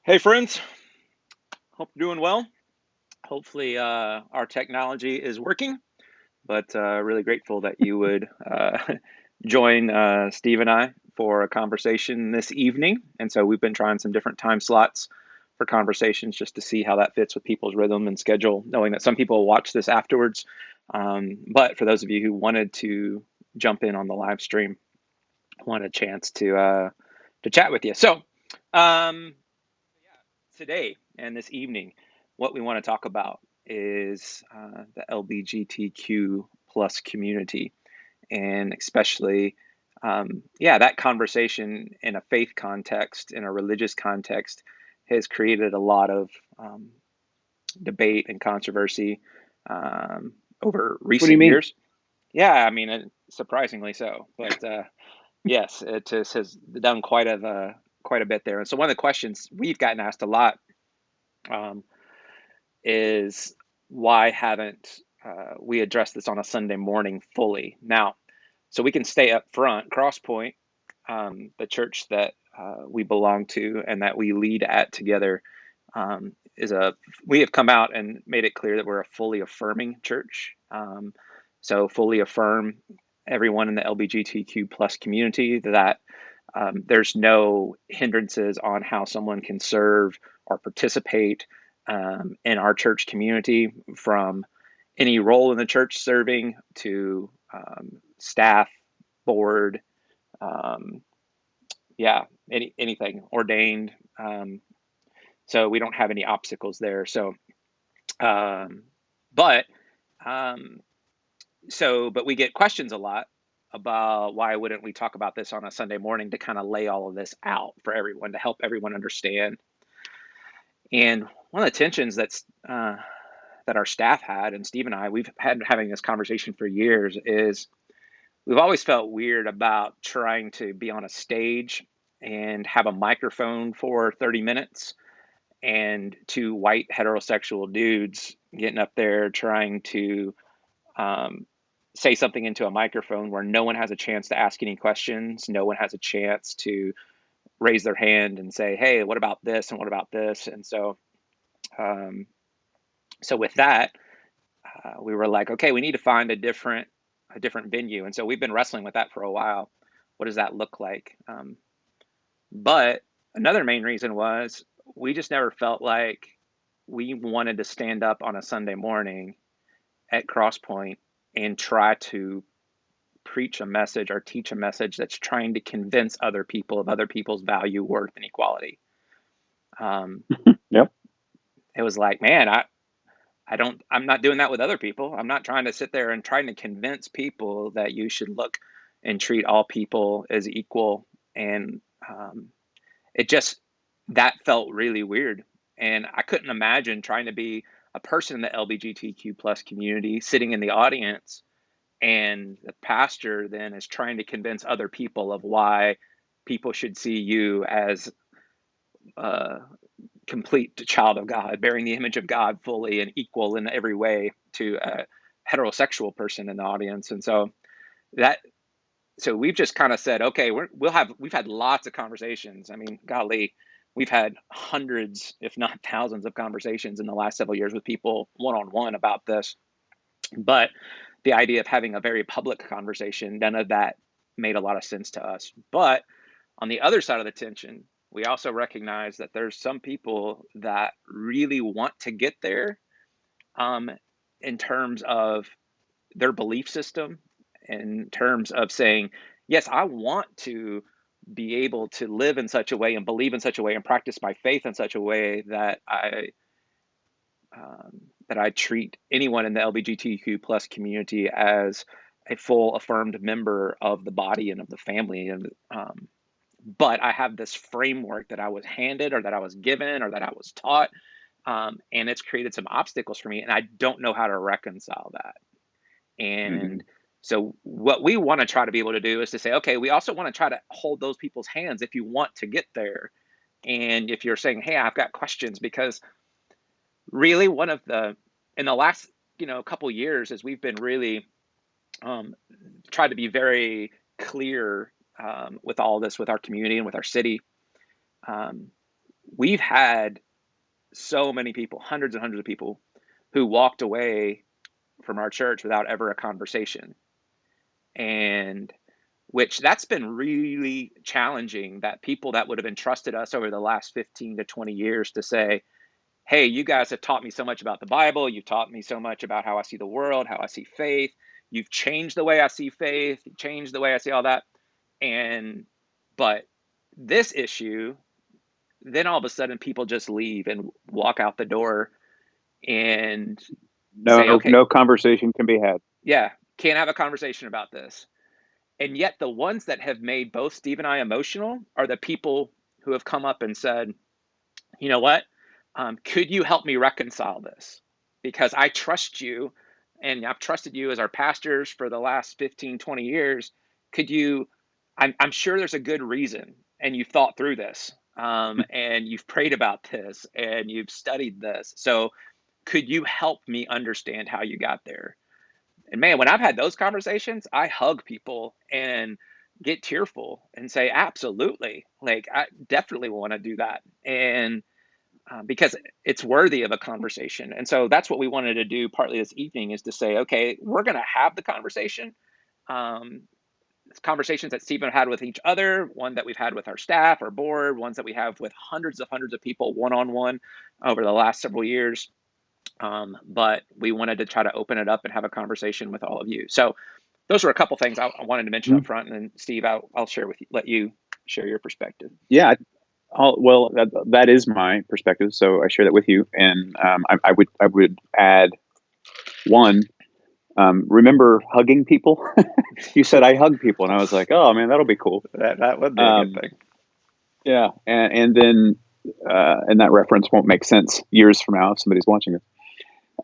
Hey friends, hope you're doing well. Hopefully, our technology is working, but really grateful that you would join Steve and I for a conversation this evening. And so we've been trying some different time slots for conversations just to see how that fits with people's rhythm and schedule, knowing that some people will watch this afterwards. But for those of you who wanted to jump in on the live stream, want a chance to chat with you. So, um, today and this evening, what we want to talk about is the LGBTQ plus community, and especially, that conversation in a faith context, in a religious context, has created a lot of um, debate and controversy over What do you recent mean? years. Yeah, I mean, surprisingly so, but yes, it has done quite a bit there. And so, one of the questions we've gotten asked a lot um, is why haven't we addressed this on a Sunday morning fully? Now, so we can stay up front. Crosspoint, the church that we belong to and that we lead at together, is a. We have come out and made it clear that we're a fully affirming church. So fully affirm everyone in the LGBTQ plus community that there's no hindrances on how someone can serve or participate in our church community, from any role in the church serving to staff, board, um, yeah, anything ordained. Um, so we don't have any obstacles there. Um, but um, but we get questions a lot about why wouldn't we talk about this on a Sunday morning to kind of lay all of this out for everyone to help everyone understand. And one of the tensions that our staff had, and Steve and I, we've had having this conversation for years, is we've always felt weird about trying to be on a stage and have a microphone for 30 minutes and two white heterosexual dudes getting up there trying to um, say something into a microphone where no one has a chance to ask any questions, no one has a chance to raise their hand and say, "Hey, what about this and what about this?" And um, so with that, we were like, "Okay, we need to find a different venue." And so we've been wrestling with that for a while. What does that look like? But another main reason was we just never felt like we wanted to stand up on a Sunday morning at Crosspoint and try to preach a message or teach a message that's trying to convince other people of other people's value, worth, and equality. Um, Yep. it was like, man, I'm not doing that with other people. I'm not trying to sit there and trying to convince people that you should look and treat all people as equal. And it just, that felt really weird. And I couldn't imagine trying to be a person in the LGBTQ plus community sitting in the audience, and the pastor then is trying to convince other people of why people should see you as a complete child of God, bearing the image of God fully and equal in every way to a heterosexual person in the audience. And that so we've just kind of said, okay, we've had lots of conversations. I mean, golly, we've had hundreds, if not thousands, of conversations in the last several years with people one on one about this. But the idea of having a very public conversation, none of that made a lot of sense to us. But on the other side of the tension, we also recognize that there's some people that really want to get there, um, in terms of their belief system, in terms of saying, yes, I want to be able to live in such a way and believe in such a way and practice my faith in such a way that I treat anyone in the LGBTQ plus community as a full affirmed member of the body and of the family. And but I have this framework that I was handed or that I was given or that I was taught, and it's created some obstacles for me, and I don't know how to reconcile that. And Hmm. so what we want to try to be able to do is to say, okay, we also want to try to hold those people's hands if you want to get there. And if you're saying, hey, I've got questions, because really one of the in the last couple years, as we've been really um, tried to be very clear with all this, with our community and with our city, um, we've had so many people, hundreds and hundreds of people, who walked away from our church without ever a conversation. And which that's been really challenging, that people that would have entrusted us over the last 15 to 20 years to say, hey, you guys have taught me so much about the Bible. You've taught me so much about how I see the world, how I see faith. You've changed the way I see faith, you've changed the way I see all that. And, but this issue, then all of a sudden people just leave and walk out the door and say, No, okay, no conversation can be had. yeah, can't have a conversation about this. And yet the ones that have made both Steve and I emotional are the people who have come up and said, you know what? Could you help me reconcile this? Because I trust you and I've trusted you as our pastors for the last 15, 20 years. Could you, I'm sure there's a good reason and you've thought through this and you've prayed about this and you've studied this. So could you help me understand how you got there? And man, when I've had those conversations, I hug people and get tearful and say, absolutely. Like, I definitely want to do that. And because it's worthy of a conversation. And so that's what we wanted to do partly this evening is to say, okay, we're going to have the conversation. Um, Conversations that Stephen had with each other, one that we've had with our staff, our board, ones that we have with hundreds of people one on one over the last several years. But we wanted to try to open it up and have a conversation with all of you. So those were a couple things I wanted to mention up Mhm. front. And then Steve, I'll share with you, let you share your perspective. Yeah, well, that is my perspective, so I share that with you. And I would add one. Remember hugging people? You said I hug people, and I was like, oh man, that'll be cool. That would be a good Um, thing. yeah, and then and that reference won't make sense years from now if somebody's watching this.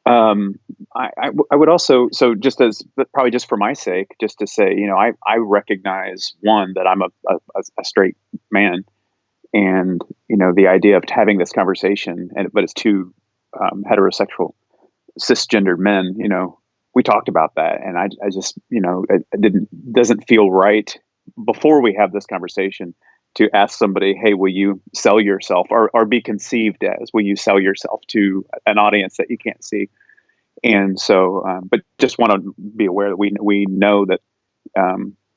Um, I would also, so just as probably just for my sake, just to say, I recognize one that I'm a straight man, and the idea of having this conversation, but it's two heterosexual cisgendered men. We talked about that, and I just it doesn't feel right before we have this conversation to ask somebody, hey, will you sell yourself, or be conceived as, will you sell yourself to an audience that you can't see? And so, but just want to be aware that we know that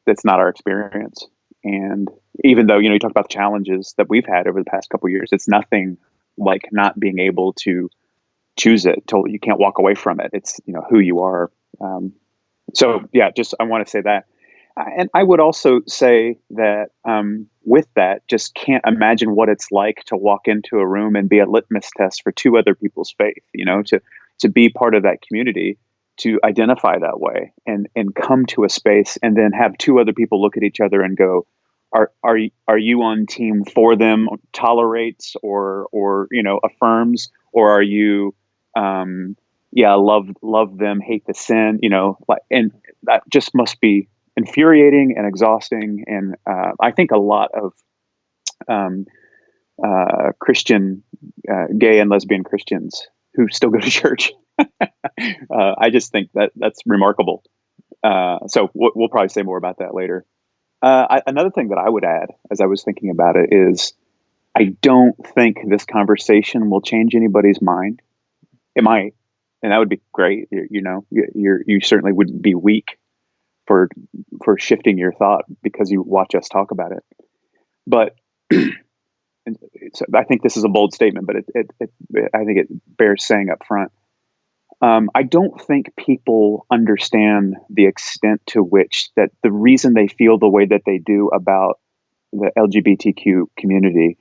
that's not our experience. And even though you talk about the challenges that we've had over the past couple of years, it's nothing like not being able to choose it. Till you can't walk away from it. It's who you are. So yeah, just I want to say that. And I would also say that with that, just can't imagine what it's like to walk into a room and be a litmus test for two other people's faith. To be part of that community, to identify that way, and come to a space, and then have two other people look at each other and go, are you on team for them, tolerates, or affirms, or are you yeah, love them, hate the sin, like, and that just must be infuriating and exhausting. And I think a lot of um, Christian, gay and lesbian Christians who still go to church, I just think that that's remarkable. So we'll probably say more about that later. Another thing that I would add, as I was thinking about it, is I don't think this conversation will change anybody's mind. It might, and that would be great. You certainly wouldn't be weak for shifting your thought because you watch us talk about it. But I think this is a bold statement, but I think it bears saying up front. I don't think people understand the extent to which that the reason they feel the way that they do about the LGBTQ community,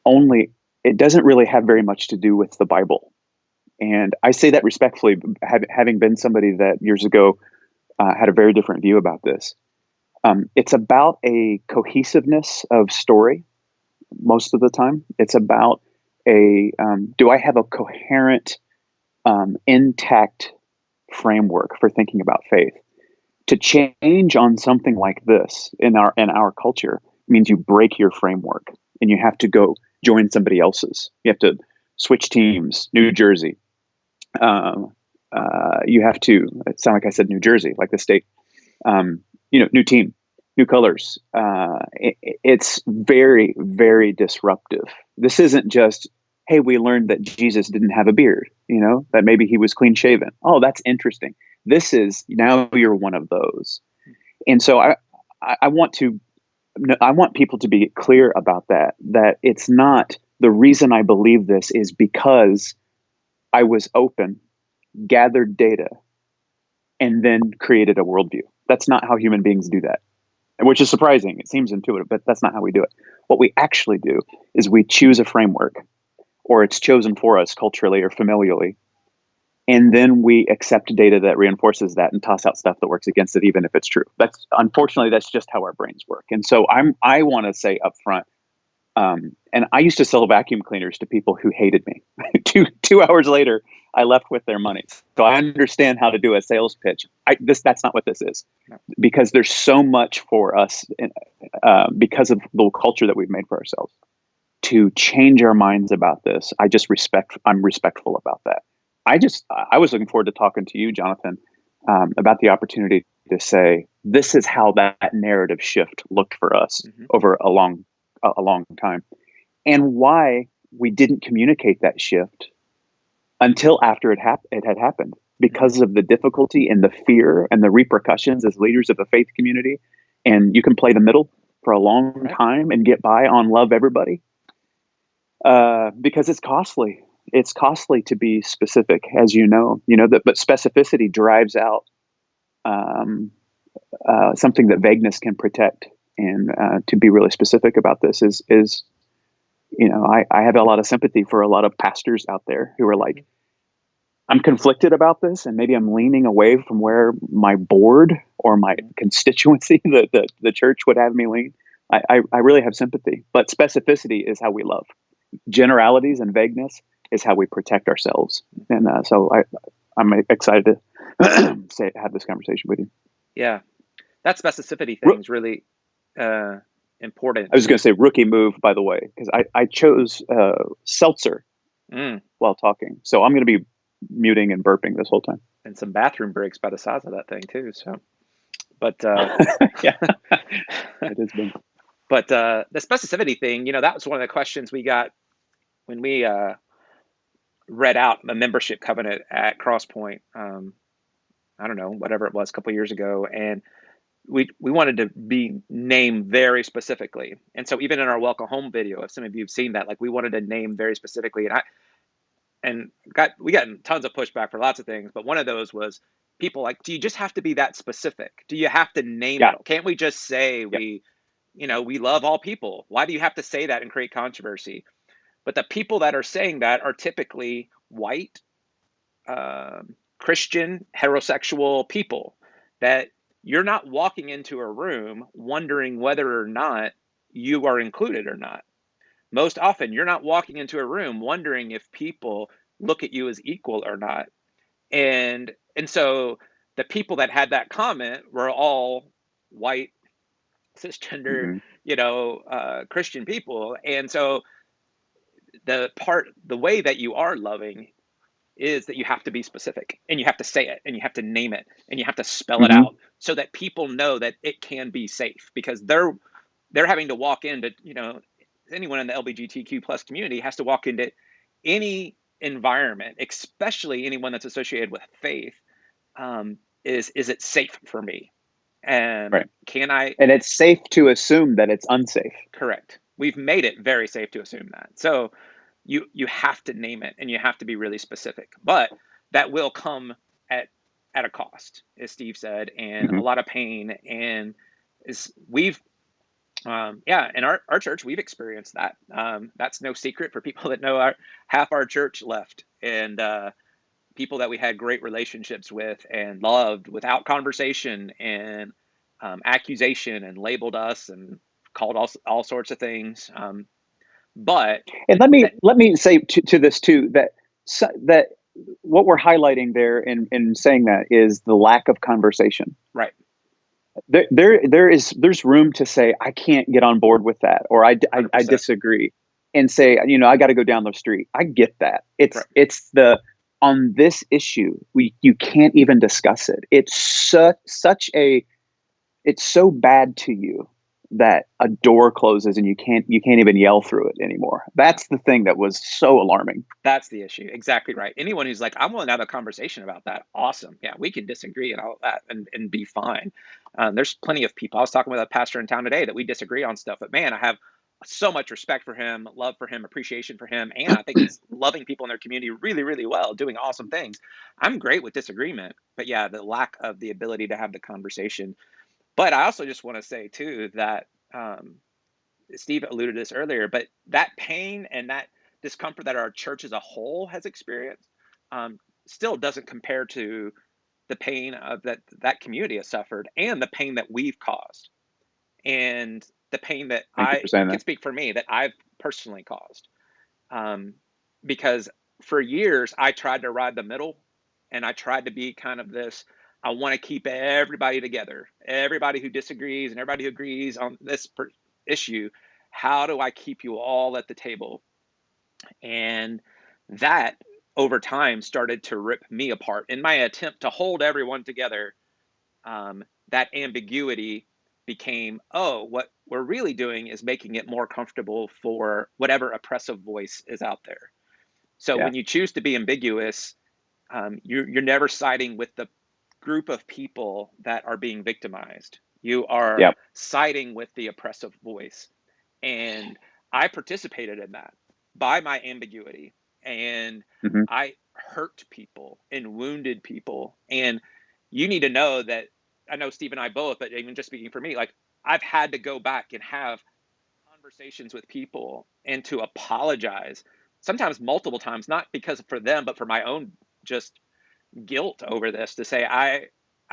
only it doesn't really have very much to do with the Bible. And I say that respectfully, having been somebody that years ago had a very different view about this. It's about a cohesiveness of story most of the time. It's about do I have a coherent, intact framework for thinking about faith? To change on something like this in our culture means you break your framework and you have to go join somebody else's. You have to switch teams. New Jersey. You have to. It sound like I said New Jersey, like the state. New team. new colors. It's very, very disruptive. This isn't just, hey, we learned that Jesus didn't have a beard, that maybe he was clean shaven. Oh, that's interesting. This is, now you're one of those. And so I want to, I want people to be clear about that it's not, the reason I believe this is because I was open, gathered data, and then created a worldview. That's not how human beings do that, which is surprising. It seems intuitive, but that's not how we do it. What we actually do is we choose a framework, or it's chosen for us culturally or familially, and then we accept data that reinforces that and toss out stuff that works against it, even if it's true. Unfortunately, that's just how our brains work. And so I want to say up front, and I used to sell vacuum cleaners to people who hated me. Two hours later, I left with their money. So I understand how to do a sales pitch. That's not what this is, because there's so much for us, because of the culture that we've made for ourselves, to change our minds about this. I'm respectful about that. I was looking forward to talking to you, Jonathan, about the opportunity to say, this is how that narrative shift looked for us over a long time, and why we didn't communicate that shift until after it had happened, because of the difficulty and the fear and the repercussions as leaders of a faith community. And you can play the middle for a long time and get by on love everybody, because it's costly. It's costly to be specific, as but specificity drives out something that vagueness can protect. And to be really specific about this is I have a lot of sympathy for a lot of pastors out there who are like, I'm conflicted about this, and maybe I'm leaning away from where my board or my constituency, the church, would have me lean. I really have sympathy, but specificity is how we love. Generalities and vagueness is how we protect ourselves. And so I'm excited to have this conversation with you. Yeah, that specificity thing is really important. I was going to say rookie move, by the way, because I chose seltzer while talking. So I'm going to be muting and burping this whole time. And some bathroom breaks by the size of that thing too. So, but yeah, it has been. But the specificity thing, that was one of the questions we got when we read out the membership covenant at Crosspoint. I don't know, whatever it was, a couple of years ago, and we wanted to be named very specifically. And so even in our welcome home video, if some of you have seen that, like, we wanted to name very specifically, and we got tons of pushback for lots of things, but one of those was people like, do you just have to be that specific? Do you have to name it? Can't we just say we love all people? Why do you have to say that and create controversy? But the people that are saying that are typically white, Christian, heterosexual people, that you're not walking into a room wondering whether or not you are included or not. Most often, you're not walking into a room wondering if people look at you as equal or not. And so the people that had that comment were all white, cisgender, Christian people. And so the way that you are loving is that you have to be specific, and you have to say it, and you have to name it, and you have to spell it out, so that people know that it can be safe, because they're having to walk into, anyone in the LGBTQ plus community has to walk into any environment, especially anyone that's associated with faith. Is it safe for me? And can I? And it's safe to assume that it's unsafe. Correct. We've made it very safe to assume that. So you have to name it, and you have to be really specific, but that will come at a cost, as Steve said, and a lot of pain. And we've in our church, we've experienced that. That's no secret for people that know half our church left, and people that we had great relationships with and loved, without conversation and accusation, and labeled us and called all sorts of things. But and let me say to this too, that what we're highlighting there in saying that is the lack of conversation. Right. There's room to say, I can't get on board with that, or I disagree, and say, I got to go down the street. I get that. It's on this issue, you can't even discuss it. It's such a it's so bad to you that a door closes and you can't even yell through it anymore. That's the thing that was so alarming. That's the issue. Exactly right. Anyone who's like, I'm willing to have a conversation about that, awesome. Yeah, we can disagree and all of that and be fine. There's plenty of people. I was talking with a pastor in town today that we disagree on stuff, but man, I have so much respect for him, love for him, appreciation for him. And I think he's loving people in their community really, really well, doing awesome things. I'm great with disagreement, but yeah, the lack of the ability to have the conversation. But I also just want to say too that Steve alluded to this earlier, but that pain and that discomfort that our church as a whole has experienced still doesn't compare to the pain of that community has suffered and the pain that we've caused and the pain that Thank you I for saying can that. speak for me that I've personally caused. Um, because for years I tried to ride the middle and I tried to be kind of this. I want to keep everybody together, everybody who disagrees and everybody who agrees on this issue. How do I keep you all at the table? And that over time started to rip me apart in my attempt to hold everyone together. That ambiguity became, oh, what we're really doing is making it more comfortable for whatever oppressive voice is out there. So Yeah. when you choose to be ambiguous, you're never siding with the group of people that are being victimized. You are Yeah. siding with the oppressive voice. And I participated in that by my ambiguity. And Hmm. I hurt people and wounded people. And you need to know that I know Steve and I both, but even just speaking for me, like I've had to go back and have conversations with people and to apologize sometimes multiple times, not because for them, but for my own just guilt over this to say, I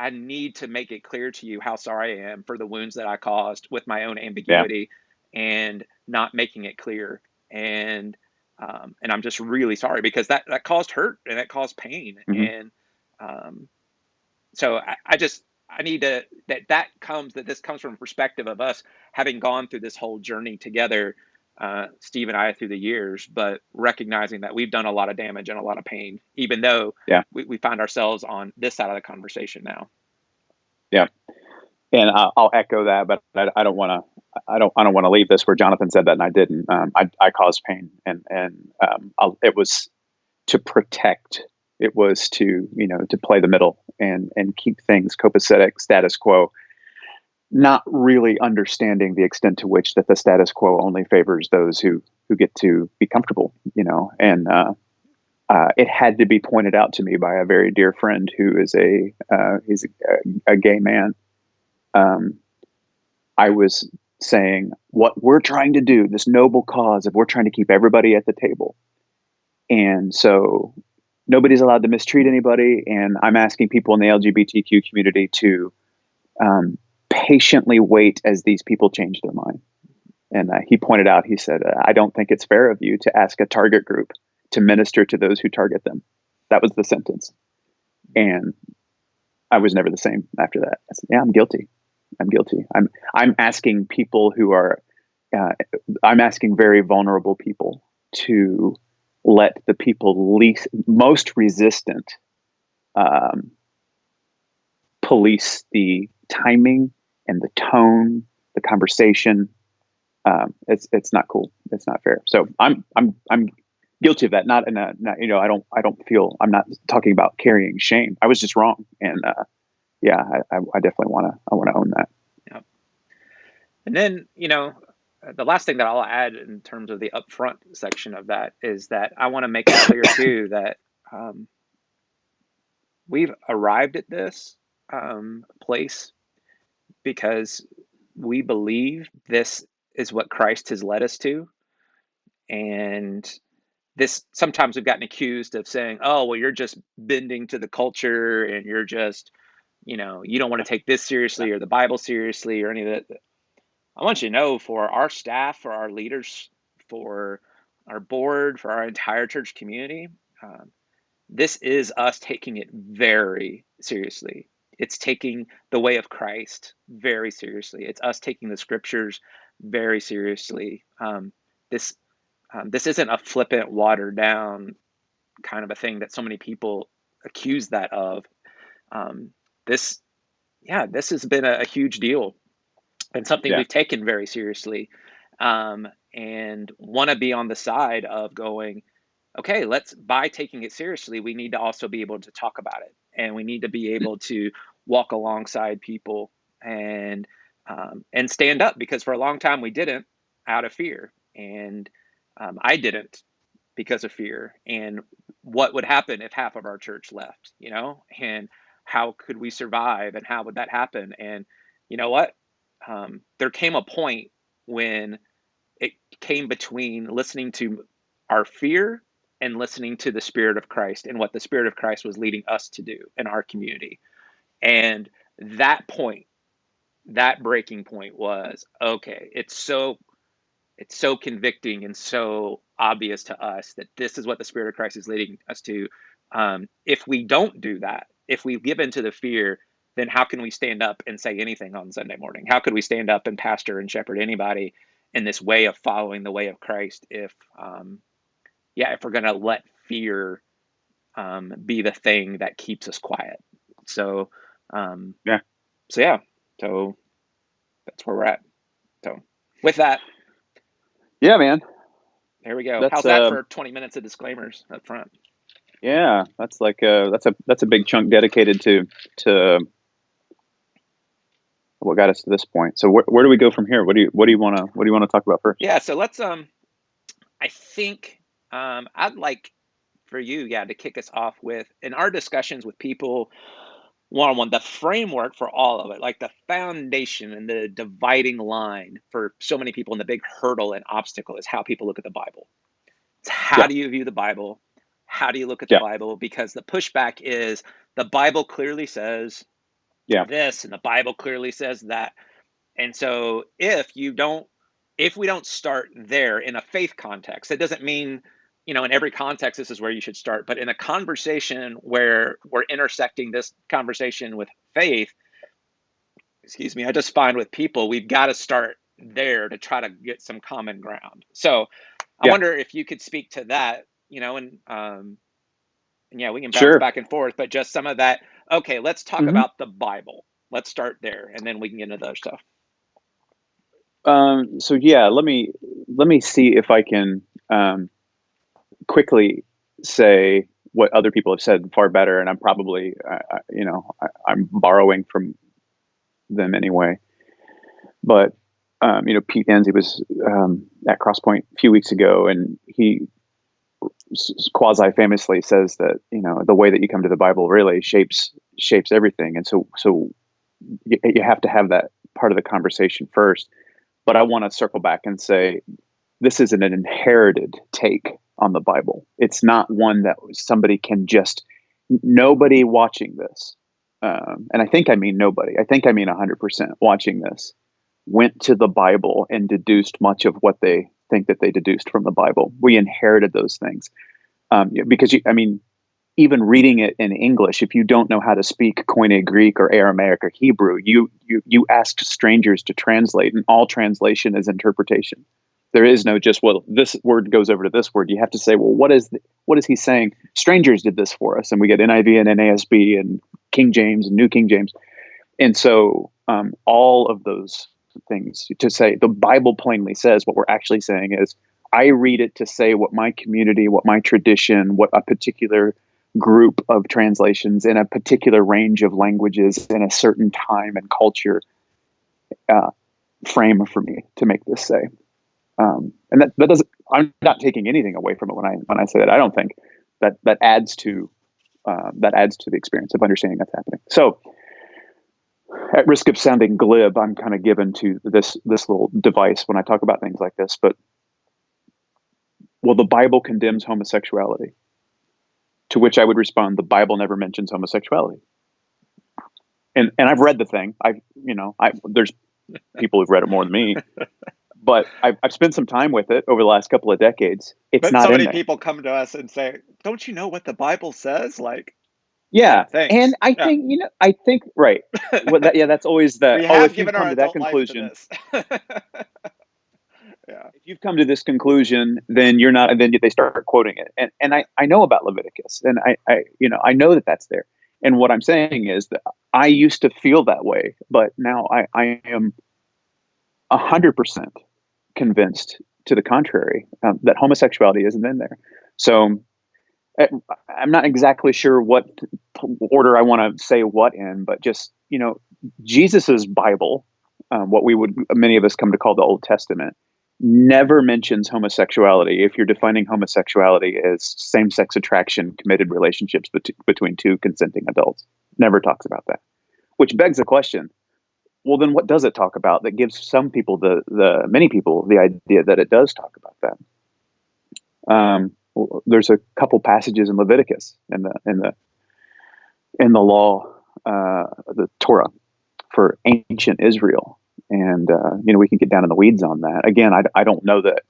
need to make it clear to you how sorry I am for the wounds that I caused with my own Yeah. ambiguity and not making it clear. And I'm just really sorry because that caused hurt and that caused pain. Hmm. And um, so I just I need to that this comes from a perspective of us having gone through this whole journey together, Steve and I through the years, but recognizing that we've done a lot of damage and a lot of pain, even though Yeah. we find ourselves on this side of the conversation now. Yeah. And I'll echo that, but I don't want to. I don't want to leave this where Jonathan said that and I didn't. I caused pain, and it was to protect. It was to to play the middle and keep things copacetic, status quo, not really understanding the extent to which that the status quo only favors those who get to be comfortable. And it had to be pointed out to me by a very dear friend who is he's a gay man. Um, I was saying what we're trying to do, this noble cause of we're trying to keep everybody at the table. And so nobody's allowed to mistreat anybody. And I'm asking people in the LGBTQ community to patiently wait as these people change their mind. And he pointed out, he said, I don't think it's fair of you to ask a target group to minister to those who target them. That was the sentence. And I was never the same after that. I said, yeah, I'm guilty. I'm guilty. I'm asking people who are uh, I'm asking very vulnerable people to let the people least most resistant um, police the timing and the tone, the conversation. It's not cool. It's not fair. So I'm guilty of that. Not in a not, I don't feel I'm not talking about carrying shame. I was just wrong, and yeah, I definitely I want to own that. Yeah. And then, the last thing that I'll add in terms of the upfront section of that is that I want to make it clear too that um, we've arrived at this place because we believe this is what Christ has led us to. And this sometimes we've gotten accused of saying, oh, well, you're just bending to the culture and you're just, you don't want to take this seriously or the Bible seriously or any of that. I want you to know for our staff, for our leaders, for our board, for our entire church community, um, this is us taking it very seriously. It's taking the way of Christ very seriously. It's us taking the scriptures very seriously. This this isn't a flippant, watered down kind of a thing that so many people accuse that of. Um, this yeah, this has been a huge deal and something Yeah. we've taken very seriously, and want to be on the side of going, okay, let's, by taking it seriously, we need to also be able to talk about it, and we need to be able to walk alongside people and stand up, because for a long time we didn't, out of fear, and I didn't, because of fear, and what would happen if half of our church left, and how could we survive, and how would that happen? And you know what, there came a point when it came between listening to our fear and listening to the Spirit of Christ and what the Spirit of Christ was leading us to do in our community. And that point, that breaking point was, okay, it's so convicting and so obvious to us that this is what the Spirit of Christ is leading us to. If we don't do that, if we give into the fear, then how can we stand up and say anything on Sunday morning? How could we stand up and pastor and shepherd anybody in this way of following the way of Christ if we're going to let fear be the thing that keeps us quiet? So, um, Yeah. so yeah, so that's where we're at. So, with that, Yeah, man. there we go. That's How's that for 20 minutes of disclaimers up front? yeah, that's like that's a big chunk dedicated to what got us to this point. So where do we go from here? What do you want to talk about first? Yeah, so let's I think I'd like for you, yeah, to kick us off with, in our discussions with people one on one, the framework for all of it, like the foundation and the dividing line for so many people, and the big hurdle and obstacle is how people look at the Bible. It's how Yeah. do you view the Bible? How do you look at the Yeah. Bible? Because the pushback is the Bible clearly says Yeah. this and the Bible clearly says that. And so if we don't start there in a faith context, it doesn't mean, in every context this is where you should start, but in a conversation where we're intersecting this conversation with faith, excuse me, I just find with people, we've got to start there to try to get some common ground. So I Yeah. wonder if you could speak to that, and yeah, we can bounce Sure. back and forth, but just some of that. Okay, let's talk hmm about the Bible. Let's start there, and then we can get into the other stuff. So yeah, let me see if I can quickly say what other people have said far better, and I'm probably I'm borrowing from them anyway. But Pete Enzi was at Crosspoint a few weeks ago, and he quasi famously says that the way that you come to the Bible really shapes everything, and so you have to have that part of the conversation first. But I want to circle back and say this is an inherited take on the Bible. It's not one that somebody can just, nobody watching this, and I think I mean nobody, I think I mean 100% watching this, went to the Bible and deduced much of what they think that they deduced from the Bible. We inherited those things. Because I mean, even reading it in English, if you don't know how to speak Koine Greek or Aramaic or Hebrew, you ask strangers to translate, and all translation is interpretation. There is no just, well, this word goes over to this word. You have to say, well, what is he saying? Strangers did this for us, and we get NIV and NASB and King James and New King James, and so all of those things to say the Bible plainly says, what we're actually saying is, I read it to say what my community, what my tradition, what a particular group of translations in a particular range of languages in a certain time and culture uh, frame for me to make this say. And that doesn't. I'm not taking anything away from it when I say that. I don't think that adds to the experience of understanding that's happening. So, at risk of sounding glib, I'm kind of given to this little device when I talk about things like this. But well, the Bible condemns homosexuality. To which I would respond, the Bible never mentions homosexuality. And I've read the thing. There's people who've read it more than me, but I've spent some time with it over the last couple of decades. It's But not so in many there. people come to us and say, "Don't you know what the Bible says?" Like, yeah, Yeah, and thanks. Yeah, I think right. Well, that's always the, we oh, have if you've given our come to that adult life to conclusion, this. Yeah, if you've come to this conclusion, then you're not. And then they start quoting it, and I know about Leviticus, and I know that that's there. And what I'm saying is that I used to feel that way, but now I am 100% convinced to the contrary, that homosexuality isn't in there. So uh, I'm not exactly sure what order I want to say what in, but just, Jesus's Bible, what we would, many of us come to call the Old Testament, never mentions homosexuality. If you're defining homosexuality as same-sex attraction, committed relationships between two consenting adults, never talks about that. Which begs the question: well, then what does it talk about that gives some people, the many people, the idea that it does talk about that? There's a couple passages in Leviticus in the law, the Torah, for ancient Israel, and we can get down in the weeds on that. Again, I don't know that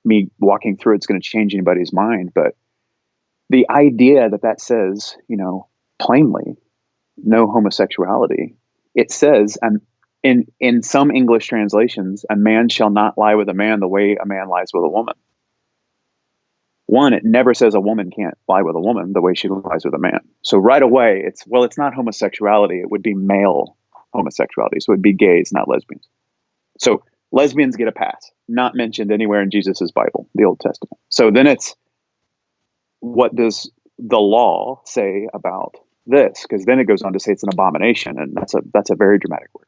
me walking through it's going to change anybody's mind, but the idea that says, plainly, no homosexuality. It says, and in some English translations, a man shall not lie with a man the way a man lies with a woman. One, it never says a woman can't lie with a woman the way she lies with a man. So right away, it's not homosexuality. It would be male homosexuality. So it would be gays, not lesbians. So lesbians get a pass, not mentioned anywhere in Jesus's Bible, the Old Testament. So then it's, what does the law say about this? Because then it goes on to say it's an abomination, and that's a very dramatic word.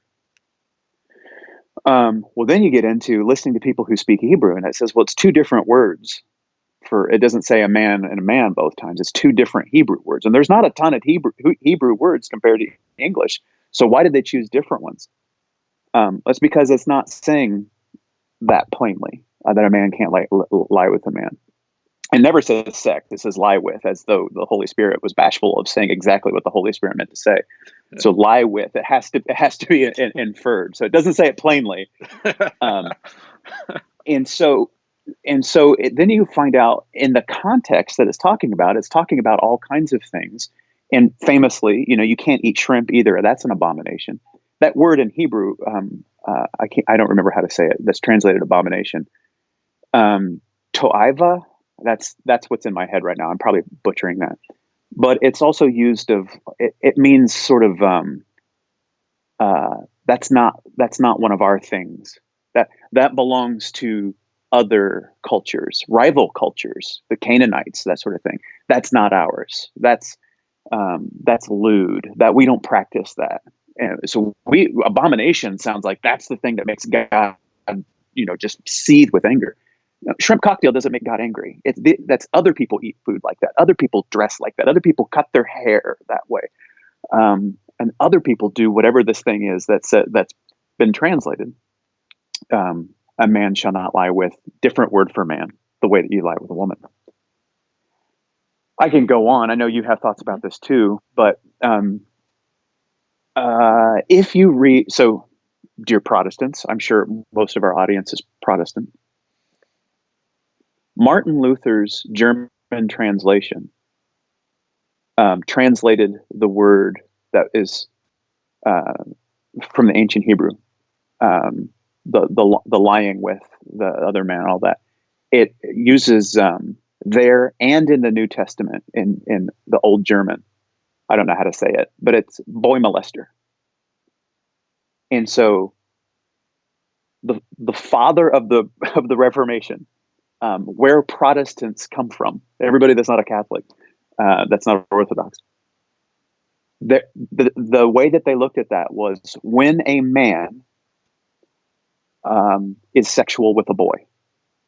Well, then you get into listening to people who speak Hebrew, and it says, well, it's two different words. It doesn't say a man and a man both times. It's two different Hebrew words, and there's not a ton of Hebrew words compared to English. So why did they choose different ones? That's because it's not saying that plainly, that a man can't lie with a man. It never says sex. It says lie with, as though the Holy Spirit was bashful of saying exactly what the Holy Spirit meant to say. So lie with, it has to be inferred. So it doesn't say it plainly. And so then you find out in the context that it's talking about all kinds of things. And famously, you can't eat shrimp either. That's an abomination. That word in Hebrew, I don't remember how to say it. That's translated abomination. To'iva. That's what's in my head right now. I'm probably butchering that, but it's also used it means sort of, that's not one of our things. That belongs to other cultures, rival cultures, the Canaanites, that sort of thing. That's not ours. That's lewd. That we don't practice that. And so abomination sounds like that's the thing that makes God, just seethe with anger. Shrimp cocktail doesn't make God angry. That's other people eat food like that. Other people dress like that. Other people cut their hair that way. And other people do whatever this thing is that's been translated. A man shall not lie with, different word for man, the way that you lie with a woman. I can go on. I know you have thoughts about this too, but if you read, so dear Protestants, I'm sure most of our audience is Protestant. Martin Luther's German translation translated the word that is from the ancient Hebrew, the lying with the other man, all that. It uses there and in the New Testament in the Old German. I don't know how to say it, but it's boy molester. And so the father of the Reformation, where Protestants come from, everybody that's not a Catholic, that's not Orthodox, the way that they looked at that was when a man is sexual with a boy.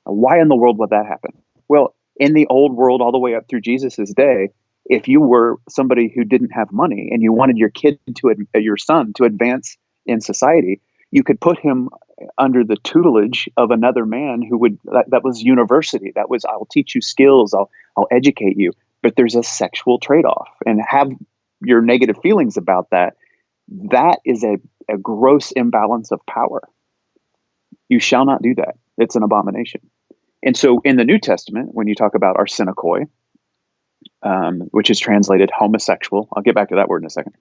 Why in the world would that happen? Well, in the old world, all the way up through Jesus's day, if you were somebody who didn't have money and you wanted your your son to advance in society, you could put him under the tutelage of another man who would, that was university. That was, I'll teach you skills. I'll educate you. But there's a sexual trade-off, and have your negative feelings about that. That is a gross imbalance of power. You shall not do that. It's an abomination. And so in the New Testament, when you talk about arsenikoi, which is translated homosexual, I'll get back to that word in a second.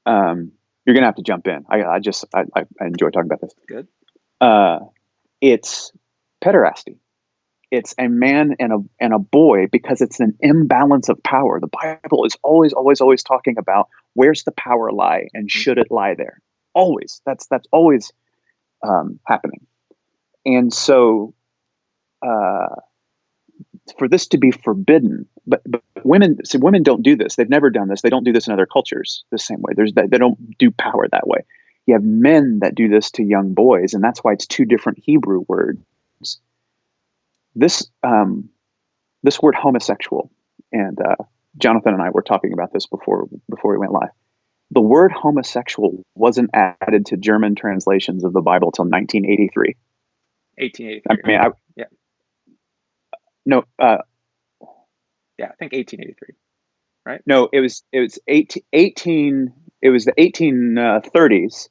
You're going to have to jump in. I enjoy talking about this. Good. It's pederasty. it's a man and a boy because it's an imbalance of power. The Bible is always, always, always talking about where's the power lie and Mhm. should it lie there. Always. That's always happening. And so uh, for this to be forbidden, but women, see, women don't do this. They've never done this. They don't do this in other cultures the same way. They don't do power that way. You have men that do this to young boys, and that's why it's two different Hebrew words. This this word homosexual, and Jonathan and I were talking about this before we went live. The word homosexual wasn't added to German translations of the Bible till 1983. I 1883, mean, right? I Yeah. no, Yeah, I think 1883, right? no, it was 18 it was the 1830s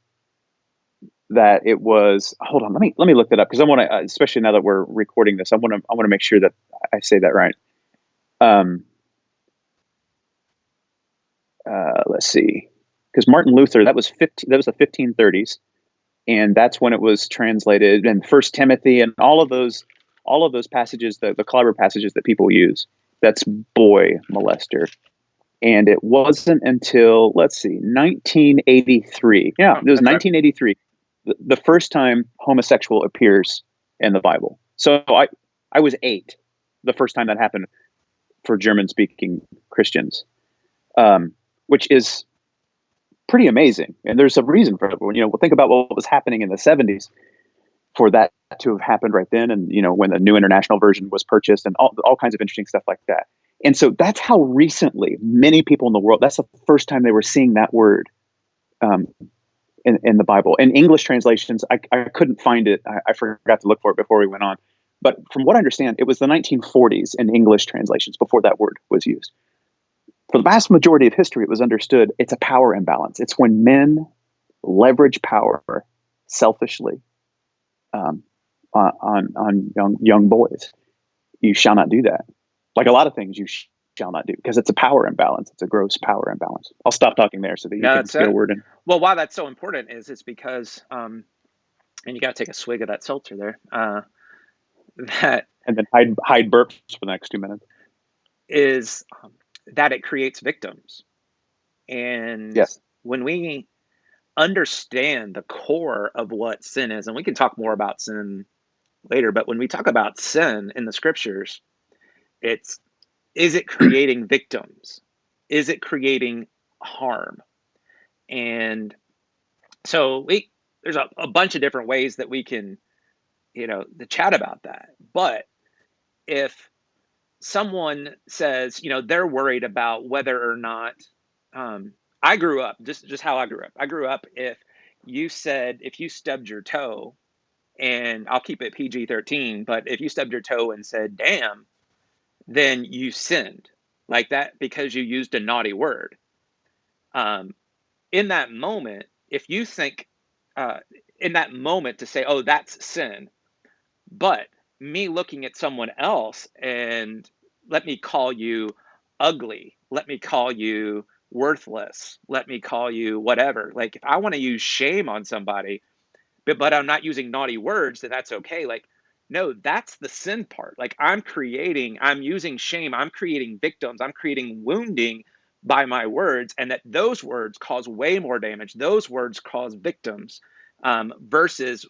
that it was. Hold on, let me look that up because I want to, especially now that we're recording this, I want to make sure that I say that right. Um, let's see, because Martin Luther, that was the 1530s, and that's when it was translated. And First Timothy and all of those passages, the clever passages that people use. That's boy molester. And it wasn't until, let's see, 1983. Yeah, Oh, it was that's right. 1983, the first time homosexual appears in the Bible. So I was 8 the first time that happened for German speaking Christians, um, which is pretty amazing. And there's a reason for it. We'll think about what was happening in the 70s for that to have happened right then. And, when the New International Version was purchased and all kinds of interesting stuff like that. And so that's how recently many people in the world, that's the first time they were seeing that word um, in the Bible. In English translations, I couldn't find it. I forgot to look for it before we went on. But from what I understand, it was the 1940s in English translations before that word was used. For the vast majority of history, it was understood it's a power imbalance. It's when men leverage power selfishly um, on young boys. You shall not do that. Like a lot of things, you shall not do because it's a power imbalance. It's a gross power imbalance. I'll stop talking there so that you No, can that's get a it. word in. Well, why that's so important is it's because, and you got to take a swig of that seltzer there. That And then hide burps for the next 2 minutes. is that it creates victims, and Yes. when we understand the core of what sin is, and we can talk more about sin later, but when we talk about sin in the scriptures, it's is it creating victims? Is it creating harm? And so there's a bunch of different ways that we can, to chat about that. But if someone says, they're worried about whether or not, I grew up, just how I grew up. I grew up, if you stubbed your toe, and I'll keep it PG-13, but if you stubbed your toe and said, damn, then you sinned like that because you used a naughty word. Um, in that moment, if you think, uh, in that moment to say, oh, that's sin, but me looking at someone else and let me call you ugly, let me call you worthless, let me call you whatever. Like if I want to use shame on somebody, but I'm not using naughty words, then that's okay. Like, no, that's the sin part. Like I'm using shame, I'm creating victims, I'm creating wounding by my words, and that those words cause way more damage. Those words cause victims, versus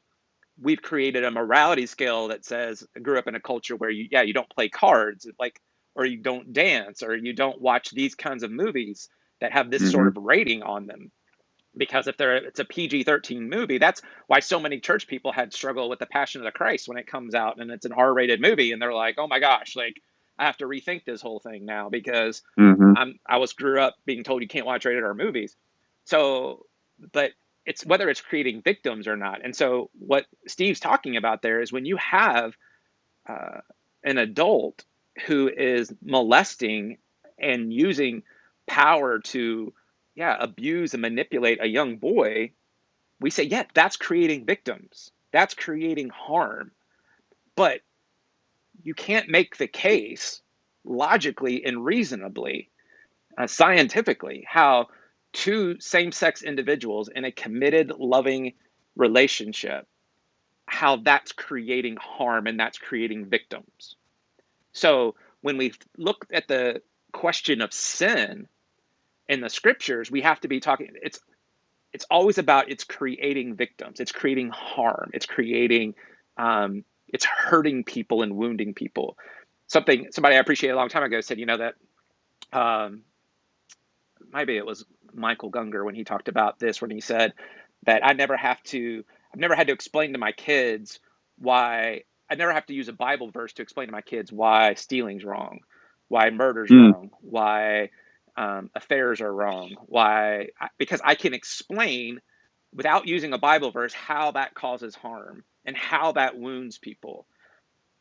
we've created a morality scale that says I grew up in a culture where you don't play cards, like, or you don't dance, or you don't watch these kinds of movies that have this sort Mm-hmm. of rating on them. Because if it's a PG-13 movie, that's why so many church people had struggle with the Passion of the Christ when it comes out and it's an R-rated movie, and they're like, oh my gosh, like I have to rethink this whole thing now because Mm-hmm. I was grew up being told you can't watch rated R movies. So, but it's whether it's creating victims or not. And so what Steve's talking about there is when you have uh, an adult who is molesting and using power to, yeah, abuse and manipulate a young boy, we say, yeah, that's creating victims, that's creating harm. But you can't make the case logically and reasonably, scientifically, how two same-sex individuals in a committed loving relationship, how that's creating harm and that's creating victims. So when we look at the question of sin in the scriptures, we have to be talking. It's always about it's creating victims. It's creating harm. It's creating it's hurting people and wounding people. Somebody I appreciated a long time ago said, that um, maybe it was Michael Gunger when he talked about this, when he said that I've never had to explain to my kids why I never have to use a Bible verse to explain to my kids why stealing's wrong, why murder's Mm. wrong, why affairs are wrong, because I can explain without using a Bible verse how that causes harm and how that wounds people.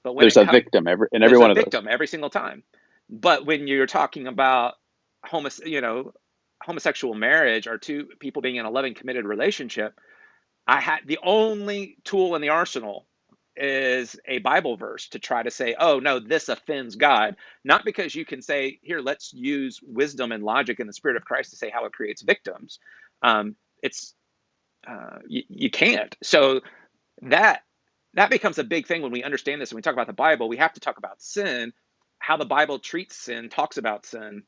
But when There's it a comes, victim in every there's a one of those. victim every single time. But when you're talking about homosexual marriage or two people being in a loving, committed relationship, I had the only tool in the arsenal is a Bible verse to try to say, oh no, this offends God. Not because you can say, here, let's use wisdom and logic and the Spirit of Christ to say how it creates victims. It's you can't. So that that becomes a big thing when we understand this and we talk about the Bible. We have to talk about sin, how the Bible treats sin, talks about sin,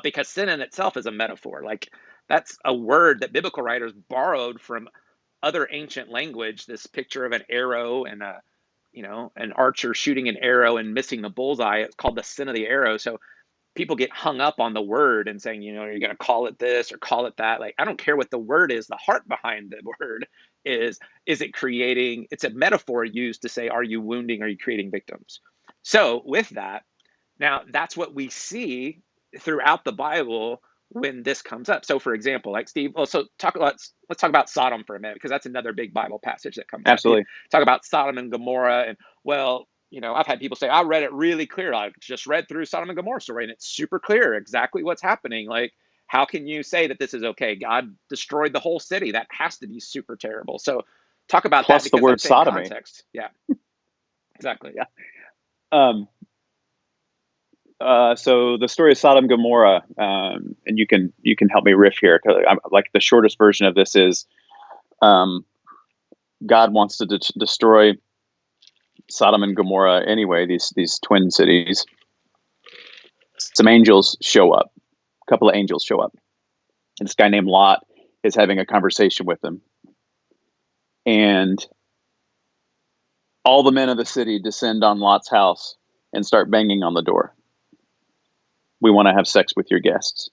because sin in itself is a metaphor. Like that's a word that biblical writers borrowed from other ancient language. This picture of an arrow and an archer shooting an arrow and missing the bullseye. It's called the sin of the arrow. So people get hung up on the word and saying, you're going to call it this or call it that. Like, I don't care what the word is. The heart behind the word is it creating, it's a metaphor used to say, are you wounding? Are you creating victims? So with that, now that's what we see throughout the Bible when this comes up. So for example, like Steve, also let's talk about Sodom for a minute, because that's another big Bible passage that comes up. You Absolutely. talk about Sodom and Gomorrah, and well, I've had people say, I read it really clear. I just read through Sodom and Gomorrah story and it's super clear exactly what's happening. Like, how can you say that this is okay? God destroyed the whole city. That has to be super terrible. So talk about that, Plus the because word that same sodomy. context. Yeah, exactly. Yeah. Um, so the story of Sodom and Gomorrah, and you can help me riff here. 'Cause like the shortest version of this is, um, God wants to destroy Sodom and Gomorrah anyway. These twin cities. Some angels show up. A couple of angels show up, and this guy named Lot is having a conversation with them, and all the men of the city descend on Lot's house and start banging on the door. We want to have sex with your guests.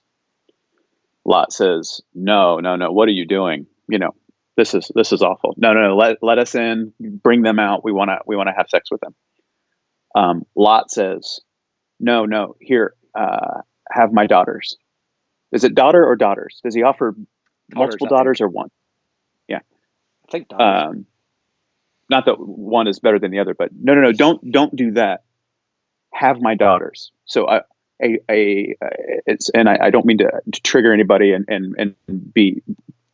Lot says, no, no, no. What are you doing? This is awful. No, no, no. Let us in. Bring them out. We want to have sex with them. Lot says, no, no. Here, have my daughters. Is it daughter or daughters? Does he offer Daughters, multiple I think. daughters or one? Yeah. I think daughters. Um, Not that one is better than the other, but no, no, no. Don't do that. Have my daughters. So it's, and I don't mean to trigger anybody and be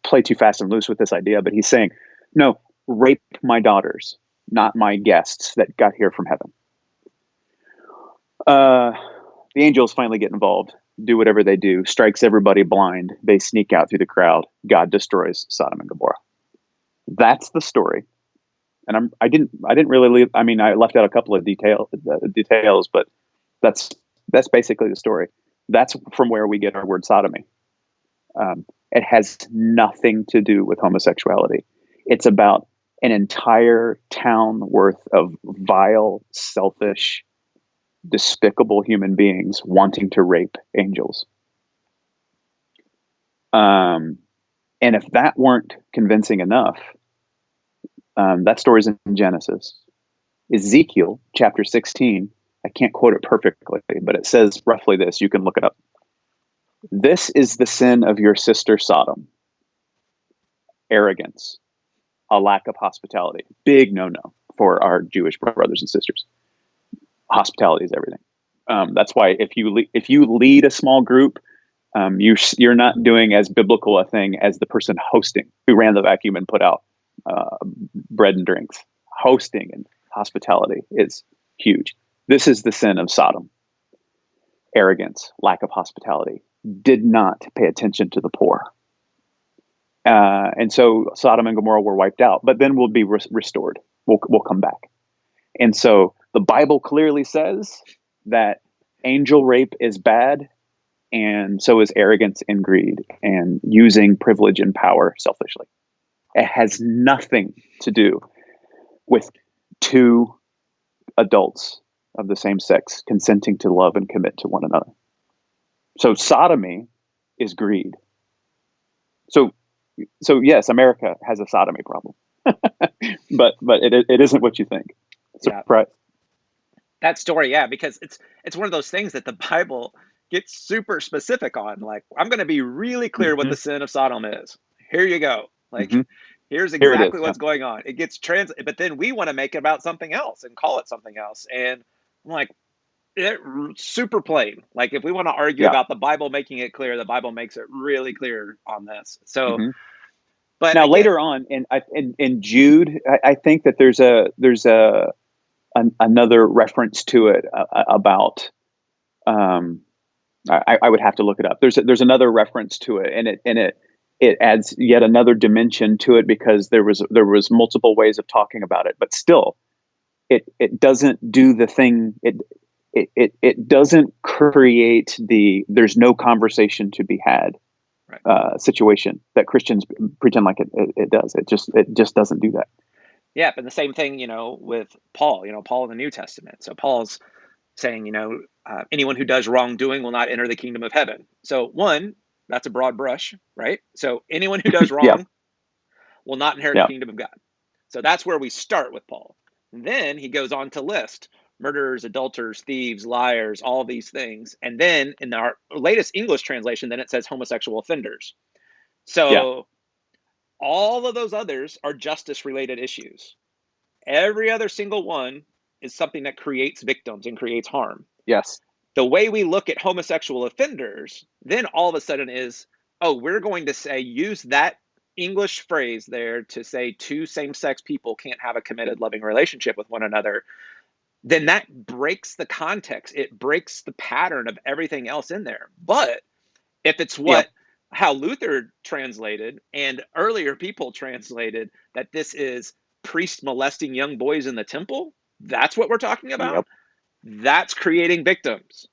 play too fast and loose with this idea, but he's saying, no, rape my daughters, not my guests that got here from heaven. The angels finally get involved, do whatever they do, strikes everybody blind. They sneak out through the crowd. God destroys Sodom and Gomorrah. That's the story. And I didn't really leave. I mean, I left out a couple of details, but that's basically the story. That's from where we get our word sodomy. It has nothing to do with homosexuality. It's about an entire town worth of vile, selfish, despicable human beings wanting to rape angels. And if that weren't convincing enough, that story's in Genesis. Ezekiel chapter 16, I can't quote it perfectly, but it says roughly this. You can look it up. This is the sin of your sister Sodom: arrogance, a lack of hospitality. Big no-no for our Jewish brothers and sisters. Hospitality is everything. That's why if you lead a small group, you're not doing as biblical a thing as the person hosting, who ran the vacuum and put out bread and drinks. Hosting and hospitality is huge. This is the sin of Sodom: arrogance, lack of hospitality, did not pay attention to the poor. And so Sodom and Gomorrah were wiped out, but then we'll be restored. We'll come back. And so The Bible clearly says that angel rape is bad, and so is arrogance and greed and using privilege and power selfishly. It has nothing to do with two adults of the same sex consenting to love and commit to one another. So sodomy is greed. So yes, America has a sodomy problem, but it isn't what you think. Yeah, Surprise. that story, yeah, because it's one of those things that the Bible gets super specific on. Like, I'm going to be really clear what Mm-hmm, the sin of Sodom is. Here you go. Like, mm-hmm. here's Here it exactly is. Yeah. what's going on. It gets but then we want to make it about something else and call it something else. And I'm like, super plain. Like, if we want to argue Yeah. about the Bible making it clear, the Bible makes it really clear on this. So, Mm-hmm. but Now again, later on in Jude, I think that another reference to it about. Um, I would have to look it up. There's another reference to it, and it adds yet another dimension to it because there was multiple ways of talking about it, but still, it doesn't do the thing. It doesn't create there's no conversation to be had right. situation that Christians pretend like it does. It just doesn't do that. Yeah, but the same thing, with Paul, Paul in the New Testament. So Paul's saying, anyone who does wrongdoing will not enter the kingdom of heaven. So, one, that's a broad brush, right? So, anyone who does Yeah, wrong will not inherit the yeah, kingdom of God. So, that's where we start with Paul. And then he goes on to list murderers, adulterers, thieves, liars, all these things. And then in our latest English translation, then it says homosexual offenders. yeah, So, all of those others are justice related issues. Every other single one is something that creates victims and creates harm. yes, The way we look at homosexual offenders then all of a sudden is, oh, we're going to say, use that English phrase there to say two same-sex people can't have a committed loving relationship with one another. Then that breaks the context, it breaks the pattern of everything else in there. But if it's yeah, how Luther translated and earlier people translated, that this is priest molesting young boys in the temple, that's what we're talking about. yep, That's creating victims.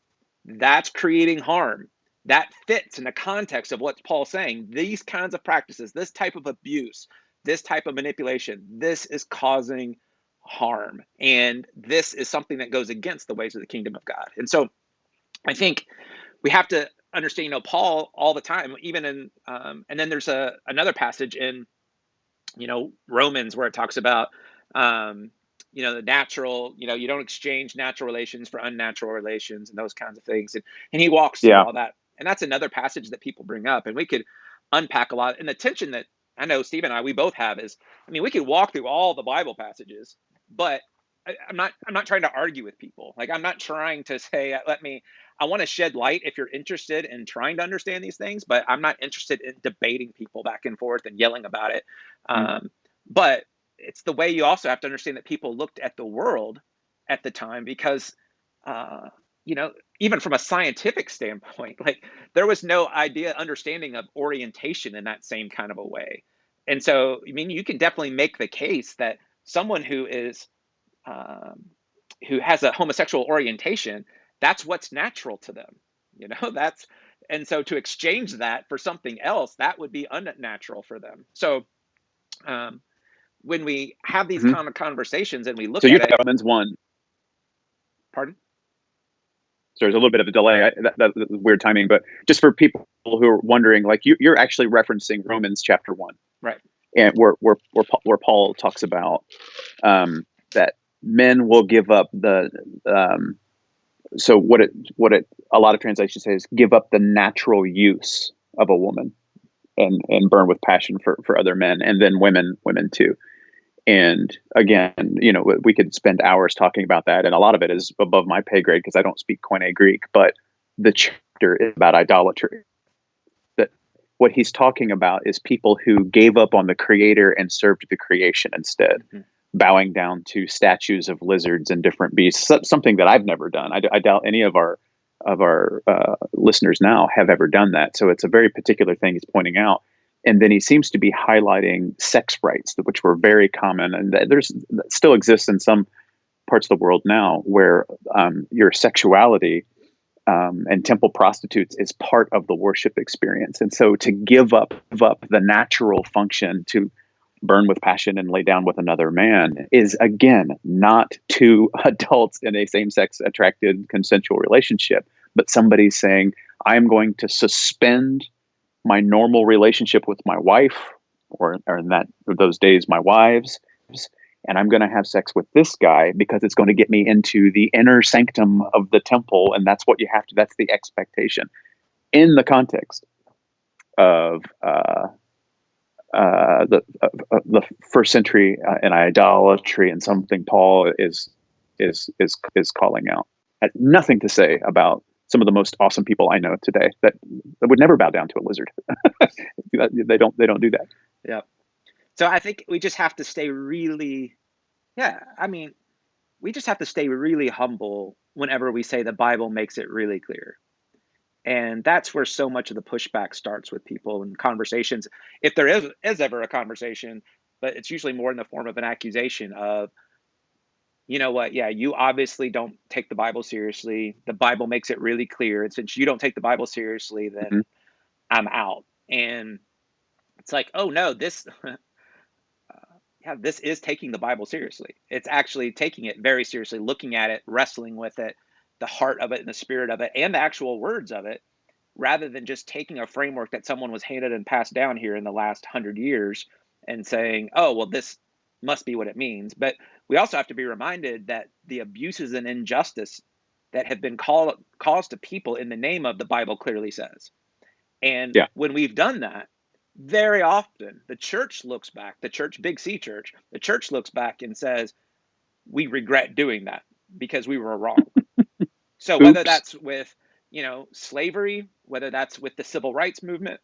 That's creating harm. That fits in the context of what Paul's saying. These kinds of practices, this type of abuse, this type of manipulation, this is causing harm. And this is something that goes against the ways of the kingdom of God. And so I think we have to understand, Paul all the time, even in, and then there's another passage in, Romans where it talks about, the natural, you don't exchange natural relations for unnatural relations and those kinds of things. And he walks through yeah. all that. And that's another passage that people bring up. And we could unpack a lot. And the tension that I know Steve and we both have is, I mean, we could walk through all the Bible passages, but I'm not trying to argue with people. Like, I'm not trying to say, I want to shed light if you're interested in trying to understand these things, but I'm not interested in debating people back and forth and yelling about it. Mm. But it's the way you also have to understand that people looked at the world at the time because, uh, you know, even from a scientific standpoint, like there was no understanding of orientation in that same kind of a way. And so, I mean, you can definitely make the case that someone um, who has a homosexual orientation, that's what's natural to them. That's, and so to exchange that for something else, that would be unnatural for them. So, um, when we have these Hmm. kind of conversations and we So look you're at talking it, about Romans 1. pardon? So there's a little bit of a delay. That was weird timing, but just for people who are wondering, like you're actually referencing Romans chapter 1, Right. and where Paul talks about that men will give up the so what it a lot of translations say is give up the natural use of a woman and burn with passion for other men, and then women too. And again, we could spend hours talking about that, and a lot of it is above my pay grade because I don't speak Koine Greek. But the chapter is about idolatry. That what he's talking about is people who gave up on the Creator and served the creation instead, Mm-hmm. bowing down to statues of lizards and different beasts. Something that I've never done. I doubt any of our listeners now have ever done that. So it's a very particular thing he's pointing out. And then he seems to be highlighting sex rights, which were very common and that still exists in some parts of the world now where your sexuality and temple prostitutes is part of the worship experience. And so to give up the natural function to burn with passion and lay down with another man is, again, not two adults in a same-sex attracted consensual relationship, but somebody saying, I'm going to suspend my normal relationship with my wife, or in those days, my wives, and I'm going to have sex with this guy because it's going to get me into the inner sanctum of the temple, and that's what you have to. That's the expectation in the context of the first century and idolatry, and something Paul is calling out. Had nothing to say about some of the most awesome people I know today that would never bow down to a lizard. They don't do that. Yeah. So I think we just have to stay really, yeah, I mean, we just have to stay really humble whenever we say the Bible makes it really clear. And that's where so much of the pushback starts with people in conversations. If there is ever a conversation, but it's usually more in the form of an accusation of, you know what, yeah, you obviously don't take the Bible seriously. The Bible makes it really clear. And since you don't take the Bible seriously, Mm-hmm. then I'm out. And it's like, oh no, this yeah, this is taking the Bible seriously. It's actually taking it very seriously, looking at it, wrestling with it, the heart of it and the spirit of it, and the actual words of it, rather than just taking a framework that someone was handed and passed down here in the last 100 years and saying, oh, well, this must be what it means. But we also have to be reminded that the abuses and injustice that have been caused to people in the name of the Bible clearly says. And Yeah. when we've done that, very often the church looks back, the church, big C church, the church looks back and says, we regret doing that because we were wrong. So whether Oops. that's with, slavery, whether that's with the civil rights movement,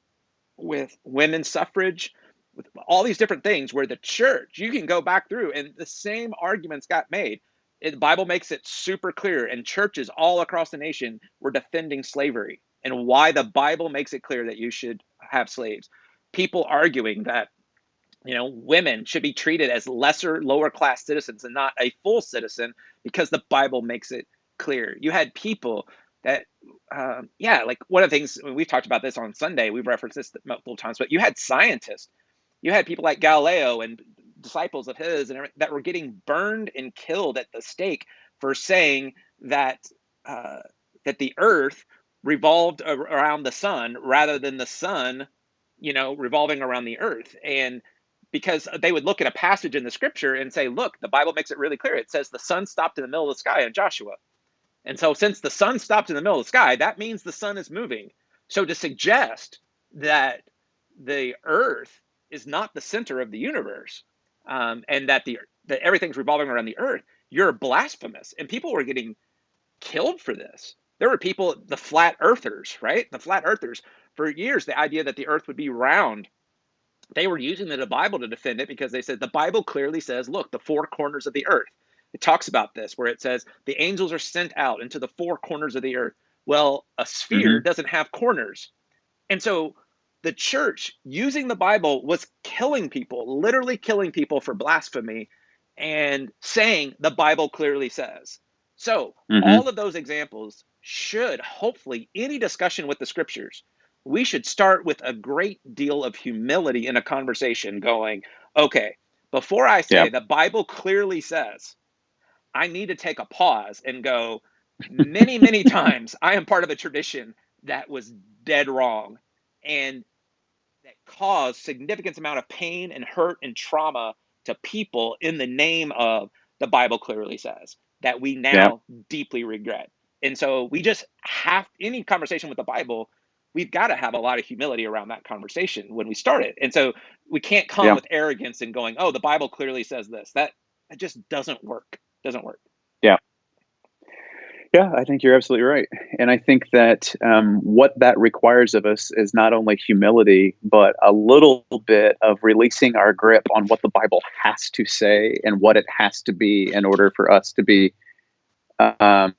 with women's suffrage, with all these different things where the church, you can go back through and the same arguments got made. The Bible makes it super clear, and churches all across the nation were defending slavery and why the Bible makes it clear that you should have slaves. People arguing that women should be treated as lesser, lower class citizens and not a full citizen because the Bible makes it clear. You had people that, yeah, like one of the things, we've talked about this on Sunday, we've referenced this multiple times, but you had scientists, you had people like Galileo and disciples of his and that were getting burned and killed at the stake for saying that that the earth revolved around the sun rather than the sun, revolving around the earth. And because they would look at a passage in the scripture and say, look, the Bible makes it really clear. It says the sun stopped in the middle of the sky in Joshua. And so since the sun stopped in the middle of the sky, that means the sun is moving. So to suggest that the earth is not the center of the universe, and that everything's revolving around the earth, you're blasphemous. And people were getting killed for this. There were people, the flat earthers, right? The flat earthers, for years, the idea that the earth would be round, they were using the Bible to defend it because they said the Bible clearly says, look, the four corners of the earth. It talks about this where it says the angels are sent out into the four corners of the earth. Well, a sphere Mm-hmm. doesn't have corners. And so the church using the Bible was killing people, literally killing people for blasphemy and saying the Bible clearly says. So Mm-hmm. all of those examples should, hopefully, any discussion with the scriptures, we should start with a great deal of humility in a conversation going, okay, before I Yeah. say the Bible clearly says, I need to take a pause and go, many, many times I am part of a tradition that was dead wrong and that caused significant amount of pain and hurt and trauma to people in the name of the Bible clearly says that we Yeah. now deeply regret. And so we just have any conversation with the Bible, we've got to have a lot of humility around that conversation when we start it. And so we can't come Yeah. with arrogance and going, oh, the Bible clearly says this. That just doesn't work. Doesn't work. Yeah. Yeah, I think you're absolutely right. And I think that what that requires of us is not only humility, but a little bit of releasing our grip on what the Bible has to say and what it has to be in order for us to be. Um,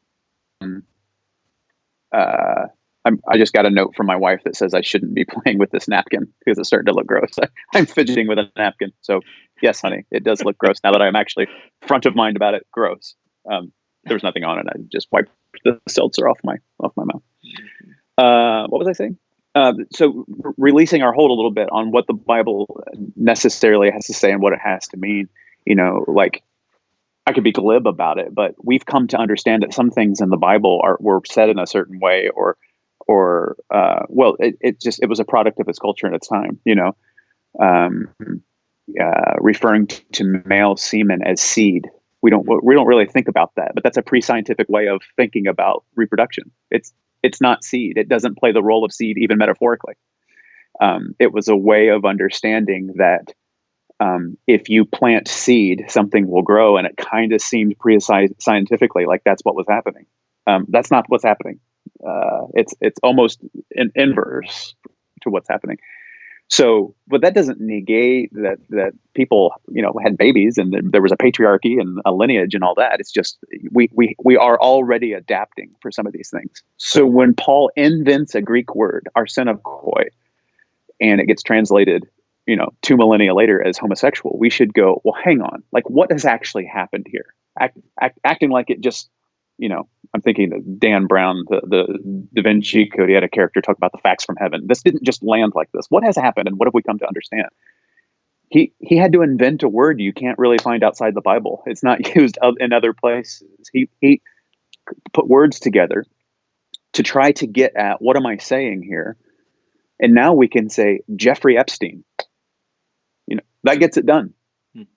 I just got a note from my wife that says I shouldn't be playing with this napkin because it's starting to look gross. I'm fidgeting with a napkin. So, yes, honey, it does look gross now that I'm actually front of mind about it. Gross. There was nothing on it. I just wiped the seltzer off my mouth. Mhm. What was I saying? So releasing our hold a little bit on what the Bible necessarily has to say and what it has to mean. Like I could be glib about it, but we've come to understand that some things in the Bible were said in a certain way, it was a product of its culture and its time. Um, Referring to male semen as seed. We don't really think about that, but that's a pre-scientific way of thinking about reproduction. It's not seed. It doesn't play the role of seed, even metaphorically. It was a way of understanding that if you plant seed, something will grow, and it kind of seemed pre-scientifically like that's what was happening. That's not what's happening. It's almost inverse to what's happening. So, but that doesn't negate that people, had babies and there was a patriarchy and a lineage and all that. It's just we are already adapting for some of these things. So when Paul invents a Greek word, arsenokoi, and it gets translated, 2 millennia later as homosexual, we should go, well, hang on, like what has actually happened here? Acting like it just, I'm thinking that Dan Brown, the Da Vinci Code, he had a character talk about the facts from heaven. This didn't just land like this. What has happened, and what have we come to understand? He had to invent a word you can't really find outside the Bible. It's not used in other places. He put words together to try to get at what am I saying here, and now we can say Jeffrey Epstein. That gets it done.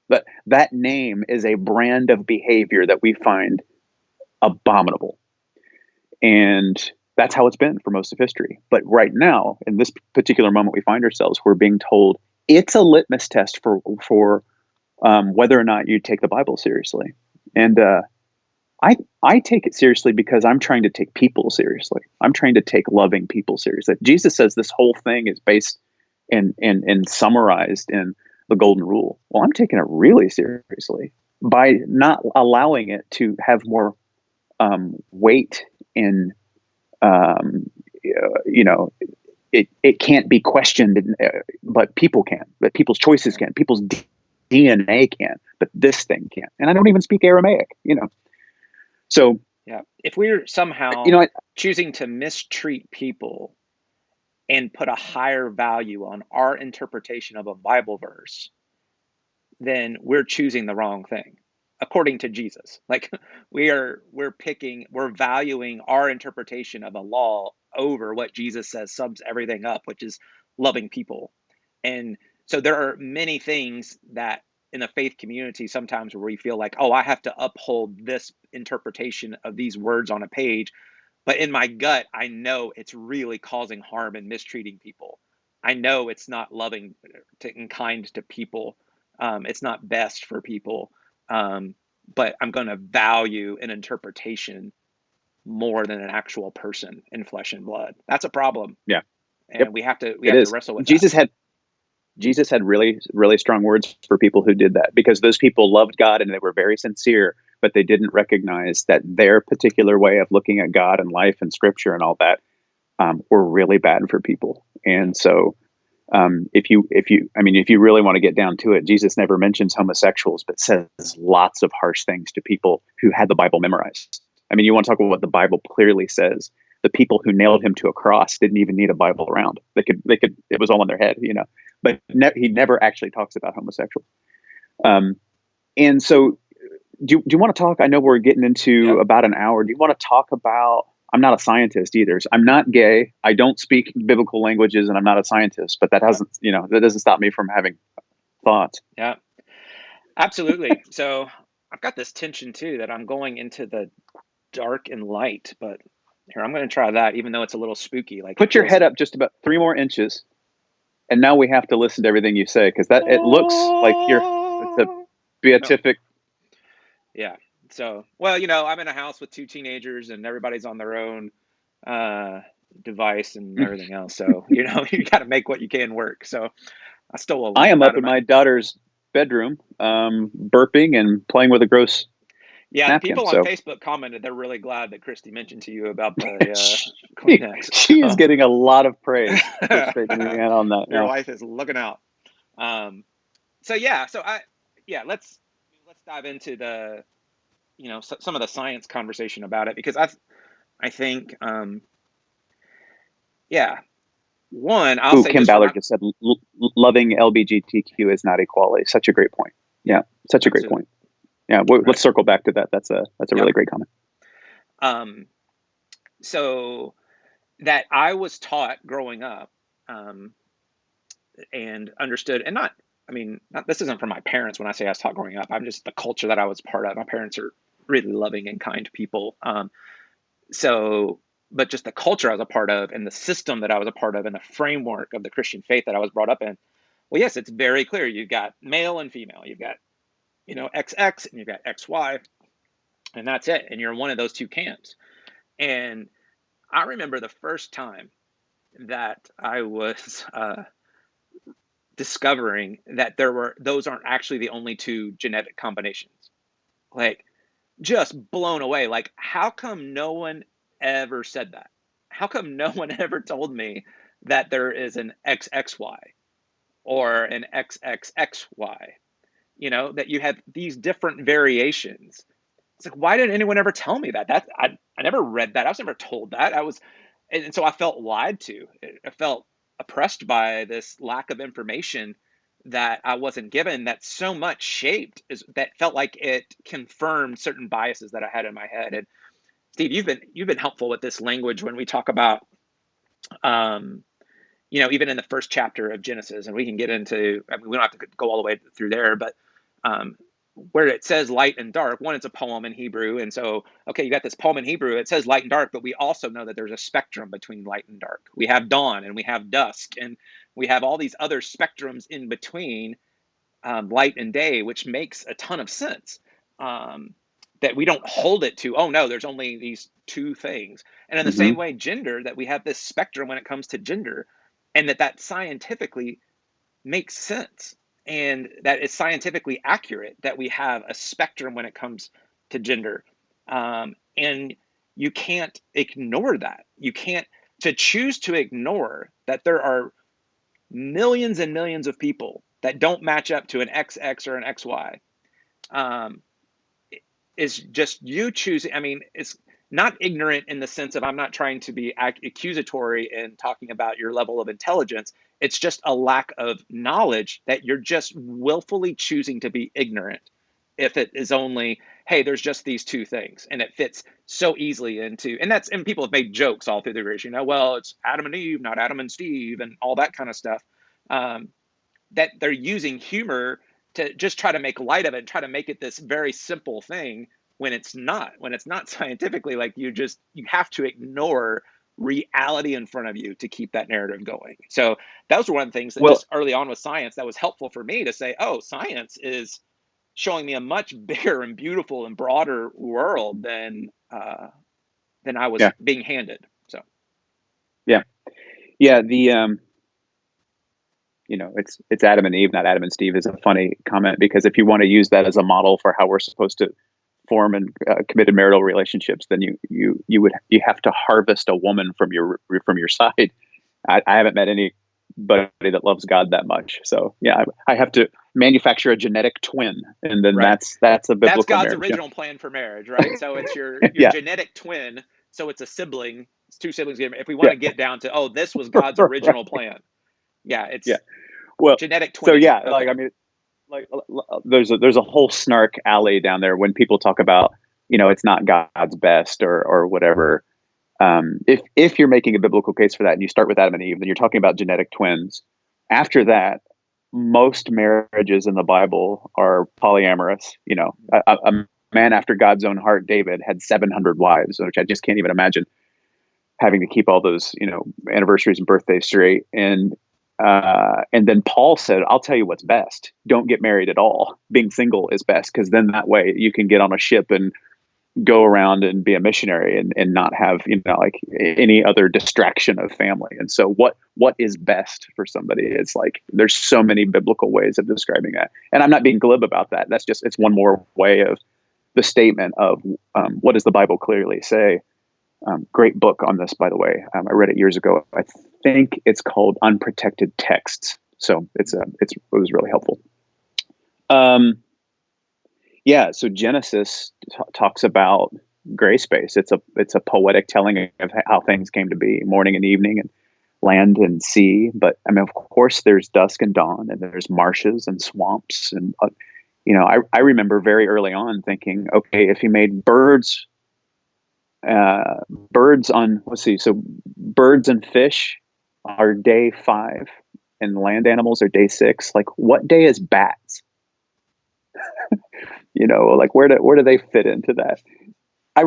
But that name is a brand of behavior that we find abominable. And that's how it's been for most of history. But right now, in this particular moment we find ourselves, we're being told it's a litmus test for whether or not you take the Bible seriously. And I take it seriously because I'm trying to take people seriously. I'm trying to take loving people seriously. Jesus says this whole thing is based and summarized in the golden rule. Well, I'm taking it really seriously by not allowing it to have more weight in, it can't be questioned, but people can, but people's choices can, people's DNA can, but this thing can't. And I don't even speak Aramaic, So, Yeah, if we're somehow choosing to mistreat people and put a higher value on our interpretation of a Bible verse, then we're choosing the wrong thing, according to Jesus. Like we're valuing our interpretation of a law over what Jesus says sums everything up, which is loving people. And so there are many things that in the faith community sometimes where we feel like, oh, I have to uphold this interpretation of these words on a page. But in my gut, I know it's really causing harm and mistreating people. I know it's not loving and kind to people. It's not best for people. But I'm going to value an interpretation more than an actual person in flesh and blood. That's a problem. yeah, And yep, we have to it is. wrestle with that. Jesus had really, really strong words for people who did that, because those people loved God and they were very sincere, but they didn't recognize that their particular way of looking at God and life and scripture and all that were really bad for people. And so if you really want to get down to it, Jesus never mentions homosexuals, but says lots of harsh things to people who had the Bible memorized. I mean, you want to talk about what the Bible clearly says. The people who nailed him to a cross didn't even need a Bible around. It was all in their head, but he never actually talks about homosexuals. And so do you want to talk? I know we're getting into about an hour. Do you want to talk about, I'm not a scientist either. So I'm not gay. I don't speak biblical languages, and I'm not a scientist, but that doesn't stop me from having thoughts. Yeah, absolutely. So I've got this tension too that I'm going into the dark and light, but here I'm going to try that, even though it's a little spooky. Like Put your head up just about 3 more inches, and now we have to listen to everything you say, because it looks like it's a beatific. Yeah. So, well, I'm in a house with 2 teenagers, and everybody's on their own device and everything else. So, you got to make what you can work. So, I stole a I lamp am out up of in my. my daughter's bedroom, burping and playing with a gross Yeah, the napkin. people on So Facebook commented they're really glad that Christy mentioned to you about the Kleenex. she is getting a lot of praise for straightening me out on that. Your Yeah. wife is looking out. So yeah, let's dive into some of the science conversation about it, because I think, yeah, one, I'll Ooh, say Kim just from Ballard just said, loving LGBTQ is not equality. Such a great point. Yeah, such a great absolutely point. Yeah, let's right. circle back to that. That's a Yep. really great comment. Um, so that I was taught growing up, um, and understood, and not, I mean, not, this isn't from my parents when I say I was taught growing up. I'm just the culture that I was part of. My parents are really loving and kind people. So, but just the culture I was a part of and the system that I was a part of and the framework of the Christian faith that I was brought up in. Well, yes, it's very clear. You've got male and female. You've got, XX and you've got XY, and that's it. And you're in one of those two camps. And I remember the first time that I was discovering that those aren't actually the only two genetic combinations. Like, just blown away. Like, how come no one ever said that? How come no one ever told me that there is an XXY or an XXXY? That you have these different variations. It's like, why didn't anyone ever tell me that? I never read that. I was never told that. And so I felt lied to. I felt oppressed by this lack of information that I wasn't given, that so much shaped, that felt like it confirmed certain biases that I had in my head. And Steve, you've been helpful with this language when we talk about, um, even in the first chapter of Genesis, and we can get into, I mean, we don't have to go all the way through there, but um, where it says light and dark, one, it's a poem in Hebrew. And so, okay, you got this poem in Hebrew, it says light and dark, but we also know that there's a spectrum between light and dark. We have dawn and we have dusk, and we have all these other spectrums in between, light and day, which makes a ton of sense. Um, that we don't hold it to, oh no, there's only these two things. And in the Hmm. same way, gender, that we have this spectrum when it comes to gender, and that scientifically makes sense, and that is scientifically accurate, that we have a spectrum when it comes to gender. And you can't ignore that. You can't, to choose to ignore that there are millions and millions of people that don't match up to an XX or an XY, um, is just you choosing. I mean, it's not ignorant in the sense of, I'm not trying to be accusatory and talking about your level of intelligence. It's just a lack of knowledge, that you're just willfully choosing to be ignorant. If it is only, hey, there's just these two things, and it fits so easily into, and people have made jokes all through the years, well, it's Adam and Eve, not Adam and Steve, and all that kind of stuff. Um, that they're using humor to just try to make light of it and try to make it this very simple thing, when it's not scientifically, like, you have to ignore reality in front of you to keep that narrative going. So that was one of the things that Well, just early on with science, that was helpful for me to say, oh, science is showing me a much bigger and beautiful and broader world than I was yeah, being handed. So yeah, yeah. It's Adam and Eve, not Adam and Steve, is a funny comment, because if you want to use that as a model for how we're supposed to form and committed marital relationships, then you have to harvest a woman from your side. I haven't met anybody that loves God that much, so yeah, I have to manufacture a genetic twin, and then right. that's a That's biblical God's marriage. Yeah, original plan for marriage, right? So it's your yeah, genetic twin. So it's a sibling. It's two siblings. If we want yeah, to get down to, oh, this was God's original right, plan. Yeah, yeah. it's Well, genetic so twinning. yeah, like Okay. I mean, like there's a whole snark alley down there when people talk about, it's not God's best, or whatever. If you're making a biblical case for that, and you start with Adam and Eve, then you're talking about genetic twins. After that, most marriages in the Bible are polyamorous. A man after God's own heart, David, had 700 wives, which I just can't even imagine having to keep all those, anniversaries and birthdays straight. And then Paul said, I'll tell you what's best. Don't get married at all. Being single is best, because then that way you can get on a ship and go around and be a missionary, and not have, like, any other distraction of family. And so what is best for somebody? It's like, there's so many biblical ways of describing that. And I'm not being glib about that. It's one more way of the statement of, what does the Bible clearly say? Great book on this, by the way. I read it years ago. I think it's called Unprotected Texts. So it was really helpful. Um, Yeah, so Genesis talks about gray space. It's a poetic telling of how things came to be, morning and evening, and land and sea. But I mean, of course, there's dusk and dawn, and there's marshes and swamps, and I remember very early on thinking, okay, if he made birds on, let's see, so birds and fish are day 5, and land animals are day 6. Like, what day is bats? Like, where do they fit into that? I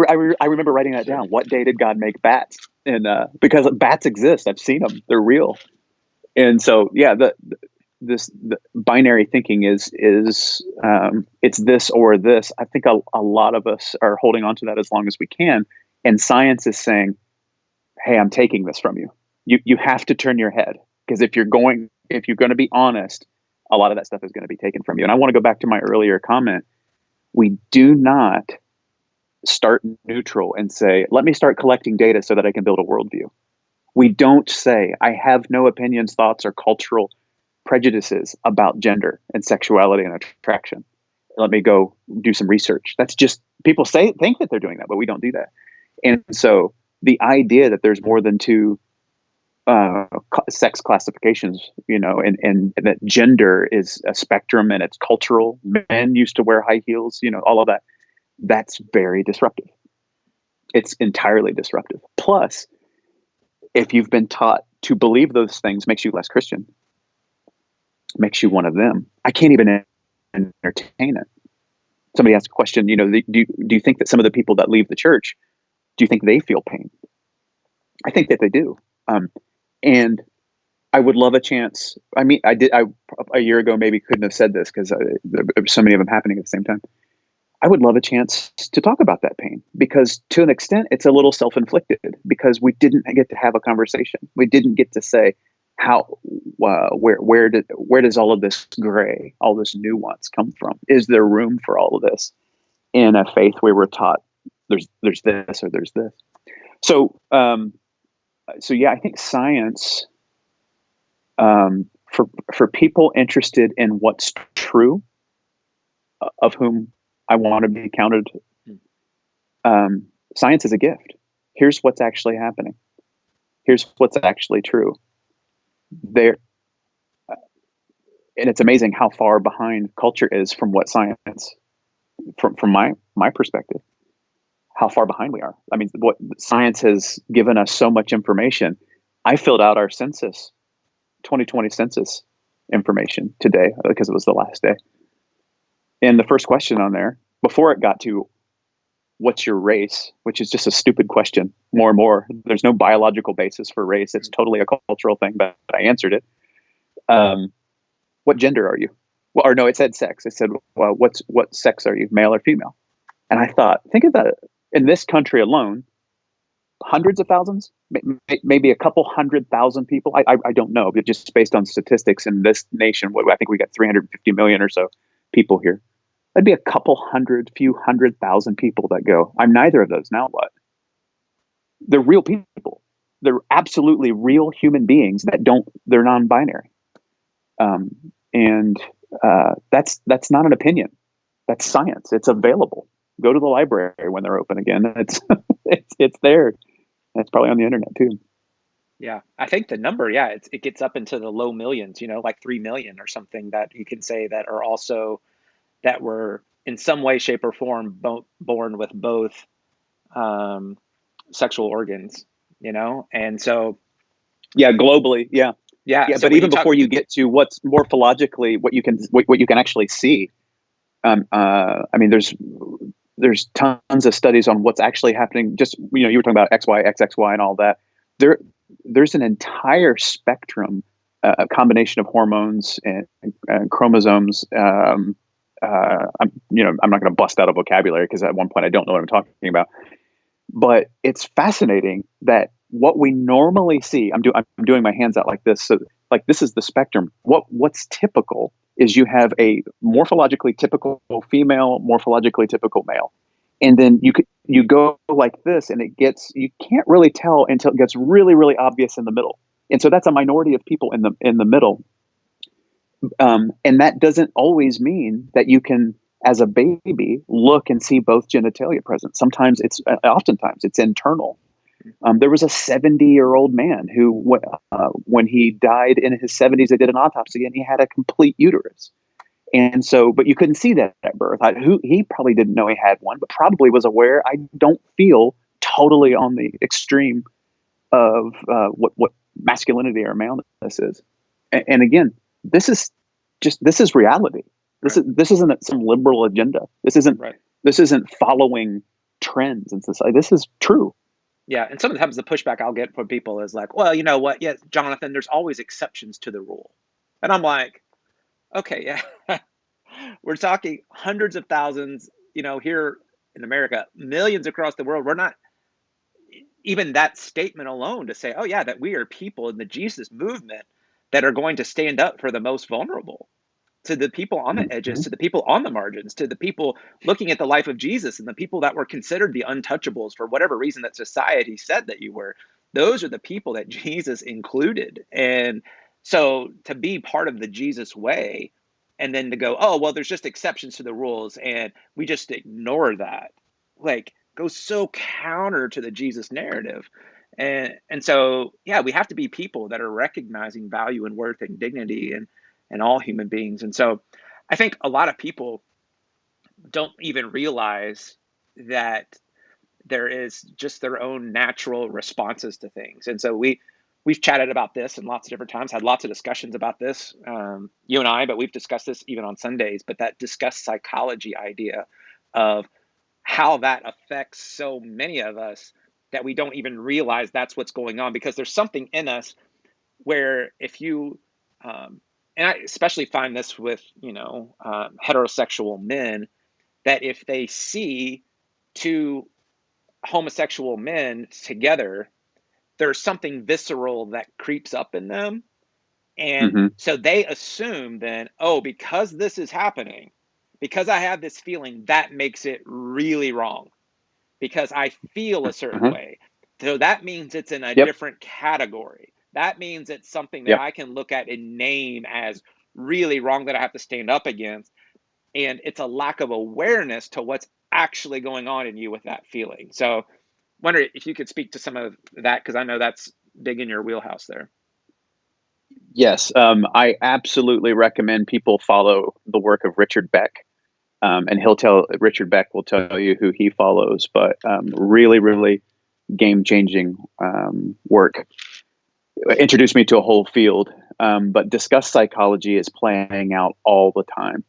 remember writing that down. What day did God make bats? And because bats exist, I've seen them; they're real. And so, yeah, the binary thinking is it's this or this. I think a lot of us are holding on to that as long as we can, and science is saying, "Hey, I'm taking this from you. You have to turn your head, because if you're going to be honest, a lot of that stuff is going to be taken from you." And I want to go back to my earlier comment. We do not start neutral and say, let me start collecting data so that I can build a worldview. We don't say, I have no opinions, thoughts, or cultural prejudices about gender and sexuality and attraction. Let me go do some research. That's just, people think that they're doing that, but we don't do that. And so the idea that there's more than two sex classifications, and that gender is a spectrum and it's cultural. Men used to wear high heels, all of that. That's very disruptive. It's entirely disruptive. Plus, if you've been taught to believe those things, makes you less Christian, makes you one of them. I can't even entertain it. Somebody asked a question, do you think that some of the people that leave the church, do you think they feel pain? I think that they do. And I would love a chance. I mean, a year ago maybe couldn't have said this because there were so many of them happening at the same time. I would love a chance to talk about that pain, because to an extent it's a little self-inflicted, because we didn't get to have a conversation. We didn't get to say how, where does all of this gray, all this nuance come from? Is there room for all of this in a faith where we're taught there's this or there's this? So, yeah, I think science, for people interested in what's true, of whom I want to be counted, science is a gift. Here's what's actually happening. Here's what's actually true. There, and it's amazing how far behind culture is from what science, from my perspective, how far behind we are. I mean, what science has given us so much information. I filled out our census, 2020 census information today because it was the last day. And the first question on there, before it got to what's your race, which is just a stupid question, more and more, there's no biological basis for race. It's totally a cultural thing, but I answered it. What gender are you? Well, or no, it said sex. It said, well, what sex are you, male or female? And I thought, think about it. In this country alone, hundreds of thousands, maybe a couple 100,000 people. I don't know, but just based on statistics in this nation, I think we got 350 million or so people here. That'd be a few 100,000 people that go, I'm neither of those. Now what? They're real people. They're absolutely real human beings they're non-binary. And that's not an opinion. That's science. It's available. Go to the library when they're open again. It's there. It's probably on the internet too. Yeah, I think the number, yeah, it gets up into the low millions, like 3 million or something, that you can say that are also, that were in some way, shape, or form born with both sexual organs, and so, yeah, globally, yeah. yeah. So But when you even talk, before you get to what's morphologically, what you can actually see, I mean, there's tons of studies on what's actually happening. Just, you were talking about XY, XXY, and all that. There's an entire spectrum, a combination of hormones and chromosomes. I'm not going to bust out a vocabulary because at one point I don't know what I'm talking about. But it's fascinating that what we normally see, I'm doing my hands out like this. So, like, this is the spectrum. What's typical is you have a morphologically typical female, morphologically typical male. And then you go like this, and you can't really tell until it gets really, really obvious in the middle. And so that's a minority of people in the middle. And that doesn't always mean that you can as a baby, look and see both genitalia present. Sometimes oftentimes it's internal. There was a 70-year-old man who, when he died in his 70s, they did an autopsy and he had a complete uterus. And so, but you couldn't see that at birth. He probably didn't know he had one, but probably was aware. I don't feel totally on the extreme of what masculinity or maleness is. And again, this is this is reality. Right. This isn't some liberal agenda. Right. This isn't following trends in society. This is true. Yeah, and sometimes the pushback I'll get from people is like, well, you know what? Yeah, Jonathan, there's always exceptions to the rule. And I'm like, okay, yeah. We're talking hundreds of thousands, here in America, millions across the world. We're not even that statement alone to say, oh, yeah, that we are people in the Jesus movement that are going to stand up for the most vulnerable, to the people on the edges, Mhm. to the people on the margins, to the people looking at the life of Jesus and the people that were considered the untouchables for whatever reason that society said that you were. Those are the people that Jesus included. And so to be part of the Jesus way and then to go, oh, well, there's just exceptions to the rules and we just ignore that, like, goes so counter to the Jesus narrative. And so, yeah, we have to be people that are recognizing value and worth and dignity and all human beings. And so I think a lot of people don't even realize that there is just their own natural responses to things. And so we've chatted about this and lots of different times, had lots of discussions about this, you and I, but we've discussed this even on Sundays. But that disgust psychology idea of how that affects so many of us that we don't even realize that's what's going on, because there's something in us where if you and I especially find this with heterosexual men, that if they see two homosexual men together, there's something visceral that creeps up in them. And Mhm. so they assume then, oh, because this is happening, because I have this feeling, that makes it really wrong because I feel a certain Mhm. way. So that means it's in a Yep. different category. That means it's something that Yep. I can look at and name as really wrong that I have to stand up against. And it's a lack of awareness to what's actually going on in you with that feeling. So, wonder if you could speak to some of that, because I know that's big in your wheelhouse there. Yes. I absolutely recommend people follow the work of Richard Beck. And Richard Beck will tell you who he follows, but really, really game changing work. Introduced me to a whole field, but disgust psychology is playing out all the time.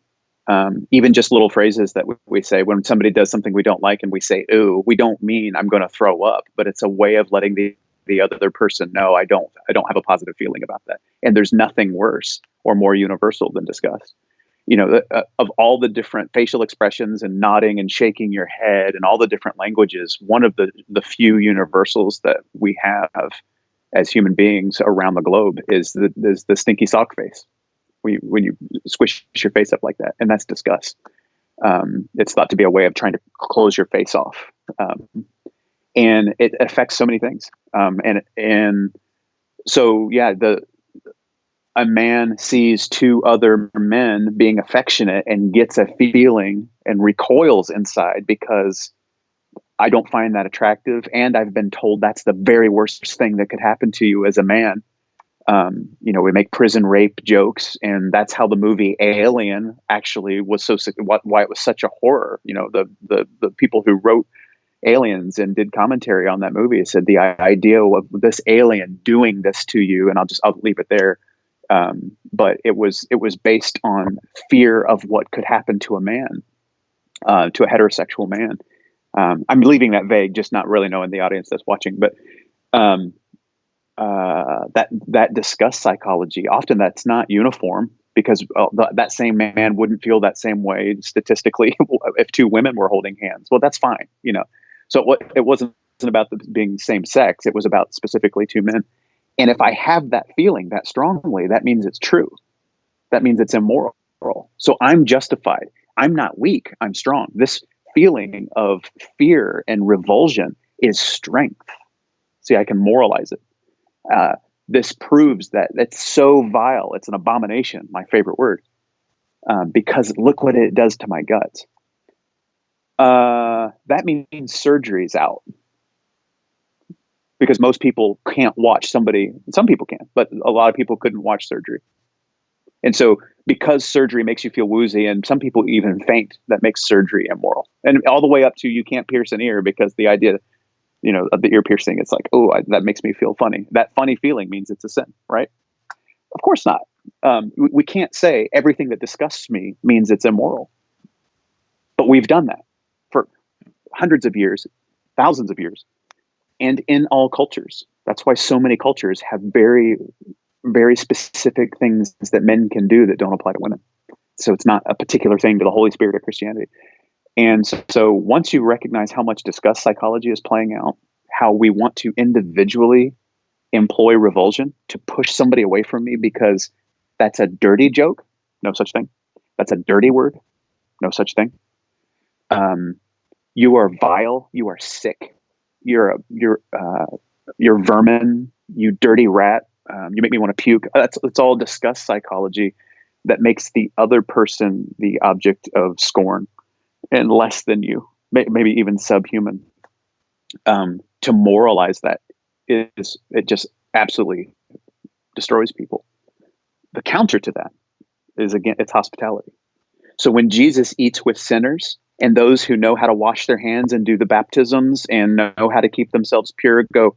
Even just little phrases that we say when somebody does something we don't like and we say, ooh, we don't mean I'm going to throw up, but it's a way of letting the other person know I don't have a positive feeling about that. And there's nothing worse or more universal than disgust. Of all the different facial expressions and nodding and shaking your head and all the different languages, one of the few universals that we have as human beings around the globe is the stinky sock face. When you squish your face up like that, and that's disgust. It's thought to be a way of trying to close your face off, and it affects so many things. And so yeah, the a man sees two other men being affectionate and gets a feeling and recoils inside because I don't find that attractive, and I've been told that's the very worst thing that could happen to you as a man. We make prison rape jokes, and that's how the movie Alien actually was why it was such a horror. The people who wrote Aliens and did commentary on that movie said the idea of this alien doing this to you, and I'll leave it there. But it was based on fear of what could happen to a man, to a heterosexual man. I'm leaving that vague, just not really knowing the audience that's watching, but um, that disgust psychology, often that's not uniform because that same man wouldn't feel that same way statistically if two women were holding hands. Well, that's fine, So it wasn't about being same sex; it was about specifically two men. And if I have that feeling that strongly, that means it's true. That means it's immoral. So I'm justified. I'm not weak. I'm strong. This feeling of fear and revulsion is strength. See, I can moralize it. Uh, this proves that it's so vile. It's an abomination, my favorite word, because look what it does to my guts. That means surgery's out because most people can't watch somebody. Some people can, but a lot of people couldn't watch surgery. And so because surgery makes you feel woozy and some people even faint, that makes surgery immoral. And all the way up to you can't pierce an ear because the idea, of the ear piercing, it's like, oh, that makes me feel funny. That funny feeling means it's a sin, right? Of course not. We can't say everything that disgusts me means it's immoral. But we've done that for hundreds of years, thousands of years, and in all cultures. That's why so many cultures have very, very specific things that men can do that don't apply to women. So it's not a particular thing to the Holy Spirit of Christianity. And so once you recognize how much disgust psychology is playing out, how we want to individually employ revulsion to push somebody away from me because that's a dirty joke, no such thing. That's a dirty word, no such thing. You are vile. You are sick. You're vermin. You dirty rat. You make me want to puke. It's all disgust psychology that makes the other person the object of scorn and less than you, maybe even subhuman. To moralize that it just absolutely destroys people. The counter to that is, again, it's hospitality. So when Jesus eats with sinners and those who know how to wash their hands and do the baptisms and know how to keep themselves pure go,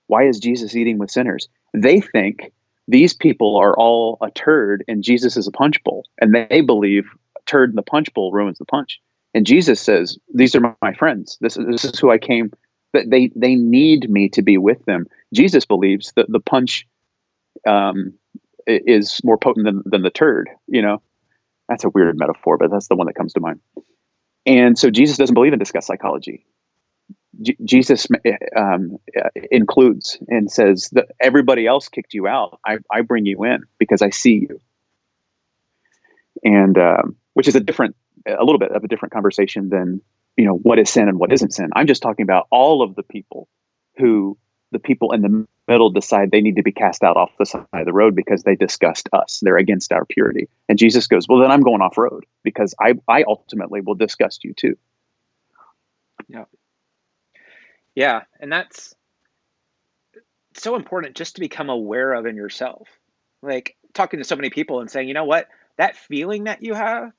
why is Jesus eating with sinners? They think these people are all a turd and Jesus is a punch bowl. And they believe a turd in the punch bowl ruins the punch. And Jesus says, these are my friends. This is who I came, that they need me to be with them. Jesus believes that the punch is more potent than the turd, That's a weird metaphor, but that's the one that comes to mind. And so Jesus doesn't believe in disgust psychology. Jesus includes and says that everybody else kicked you out. I bring you in because I see you. And which is a little bit of a different conversation than, what is sin and what isn't sin. I'm just talking about all of the people in the middle decide they need to be cast out off the side of the road because they disgust us. They're against our purity. And Jesus goes, well, then I'm going off road because I ultimately will disgust you too. Yeah. Yeah. And that's so important just to become aware of in yourself. Like talking to so many people and saying, you know what, that feeling that you have,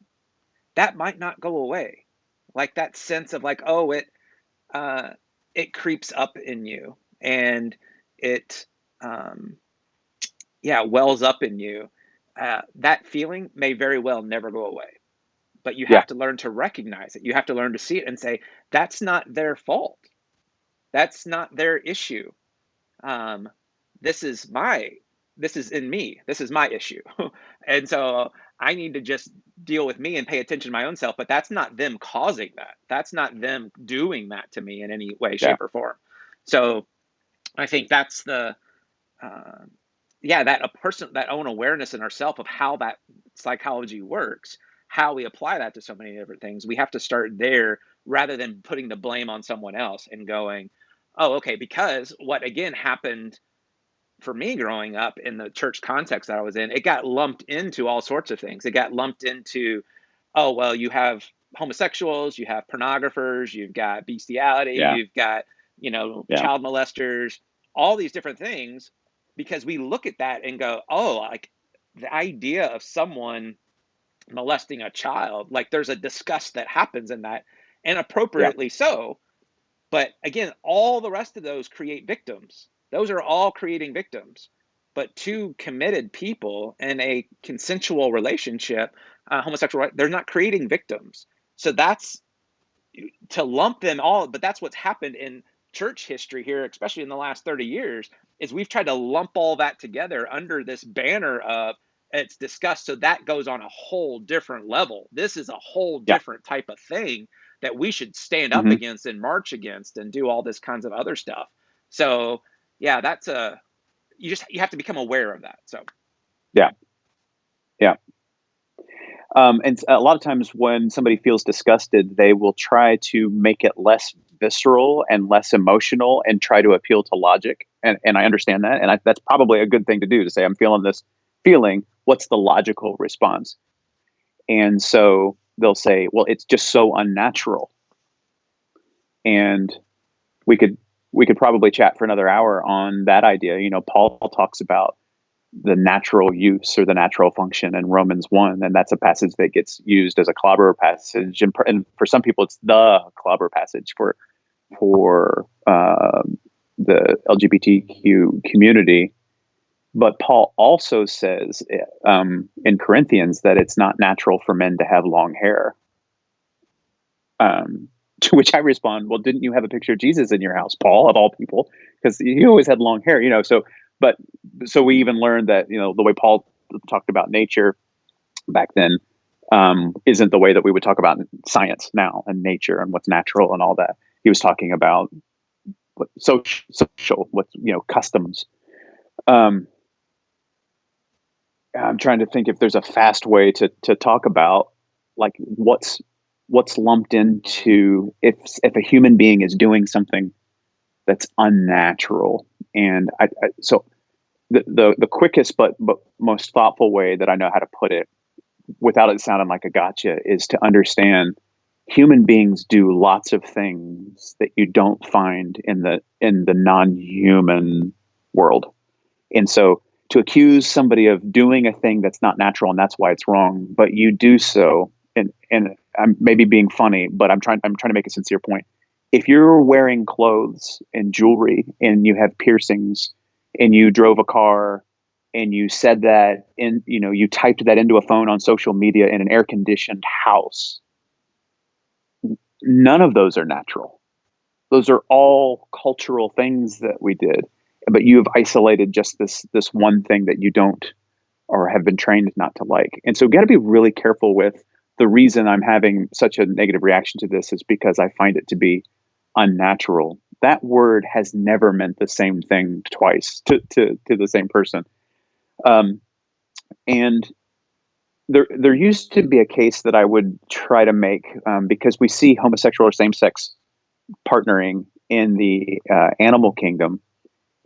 that might not go away. Like that sense of like, oh, it creeps up in you and it, wells up in you. That feeling may very well never go away, but you Yeah. have to learn to recognize it. You have to learn to see it and say, that's not their fault. That's not their issue. Um, this is in me. This is my issue. And so I need to just deal with me and pay attention to my own self, but that's not them causing that. That's not them doing that to me in any way, Yeah. shape, or form. So I think that's uh, that own awareness in ourselves of how that psychology works, how we apply that to so many different things. We have to start there rather than putting the blame on someone else and going, oh, okay, because what again happened for me growing up in the church context that I was in, it got lumped into all sorts of things. It got lumped into, oh, well, you have homosexuals, you have pornographers, you've got bestiality, Yeah. you've got, Yeah. child molesters, all these different things, because we look at that and go, oh, like the idea of someone molesting a child, like there's a disgust that happens in that, and Yeah. appropriately so. But again, all the rest of those create victims. Those are all creating victims. But two committed people in a consensual relationship, homosexual, they're not creating victims. So that's to lump them all. But that's what's happened in church history here, especially in the last 30 years, is we've tried to lump all that together under this banner of it's discussed. So that goes on a whole different level. This is a whole Yeah. different type of thing that we should stand up Mm-hmm. against and march against and do all this kinds of other stuff. So yeah, that's you have to become aware of that. So Yeah. Yeah. And a lot of times when somebody feels disgusted, they will try to make it less visceral and less emotional and try to appeal to logic. And I understand that. And that's probably a good thing to do, to say, I'm feeling this feeling. What's the logical response? And so they'll say, well, it's just so unnatural. And we could we could probably chat for another hour on that idea. Paul talks about the natural use or the natural function in Romans 1, and that's a passage that gets used as a clobber passage, and for some people it's the clobber passage for the LGBTQ community. But Paul also says in Corinthians that it's not natural for men to have long hair. To which I respond, well, didn't you have a picture of Jesus in your house, Paul, of all people? Because he always had long hair. But so we even learned that, the way Paul talked about nature back then isn't the way that we would talk about science now and nature and what's natural and all that. He was talking about social, what's, customs. Um, I'm trying to think if there's a fast way to talk about like what's lumped into if a human being is doing something that's unnatural. And so the quickest but most thoughtful way that I know how to put it without it sounding like a gotcha is to understand human beings do lots of things that you don't find in the non-human world. And so to accuse somebody of doing a thing that's not natural and that's why it's wrong, but you do so, and I'm maybe being funny, but I'm trying to make a sincere point. If you're wearing clothes and jewelry and you have piercings and you drove a car and you said that you typed that into a phone on social media in an air conditioned house, none of those are natural. Those are all cultural things that we did, but you have isolated just this one thing that you don't or have been trained not to like. And so we got to be really careful with the reason I'm having such a negative reaction to this is because I find it to be unnatural. That word has never meant the same thing twice to the same person. Um, and there used to be a case that I would try to make because we see homosexual or same sex partnering in the animal kingdom,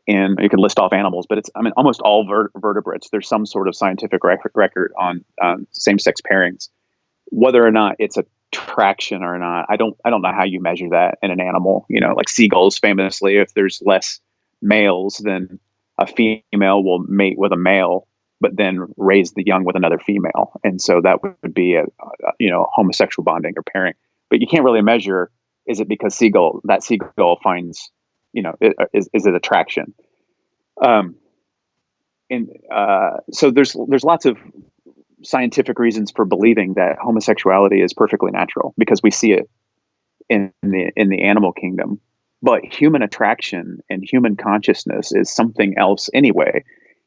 and you can list off animals, but it's, I mean, almost all vertebrates. There's some sort of scientific record on same-sex pairings, whether or not it's attraction or not. I don't know how you measure that in an animal. Like seagulls, famously, if there's less males, then a female will mate with a male, but then raise the young with another female, and so that would be a homosexual bonding or pairing. But you can't really measure, is it because that seagull finds, is it attraction? Um, and so there's lots of scientific reasons for believing that homosexuality is perfectly natural because we see it in the animal kingdom. But human attraction and human consciousness is something else anyway.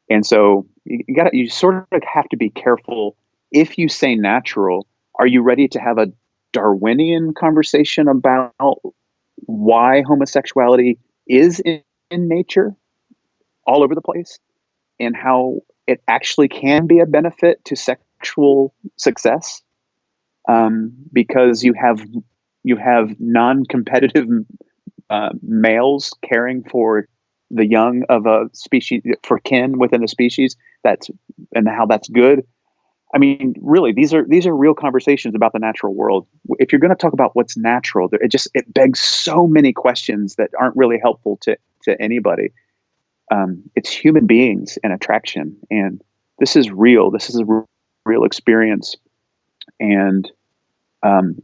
And so you sort of have to be careful. If you say natural, are you ready to have a Darwinian conversation about why homosexuality is in nature all over the place and how it actually can be a benefit to sexual success? Because you have non-competitive males caring for the young of a species, for kin within a species, and how that's good. I mean, really, these are real conversations about the natural world. If you're going to talk about what's natural, it begs so many questions that aren't really helpful to anybody. It's human beings and attraction, and this is real. This is a real experience, and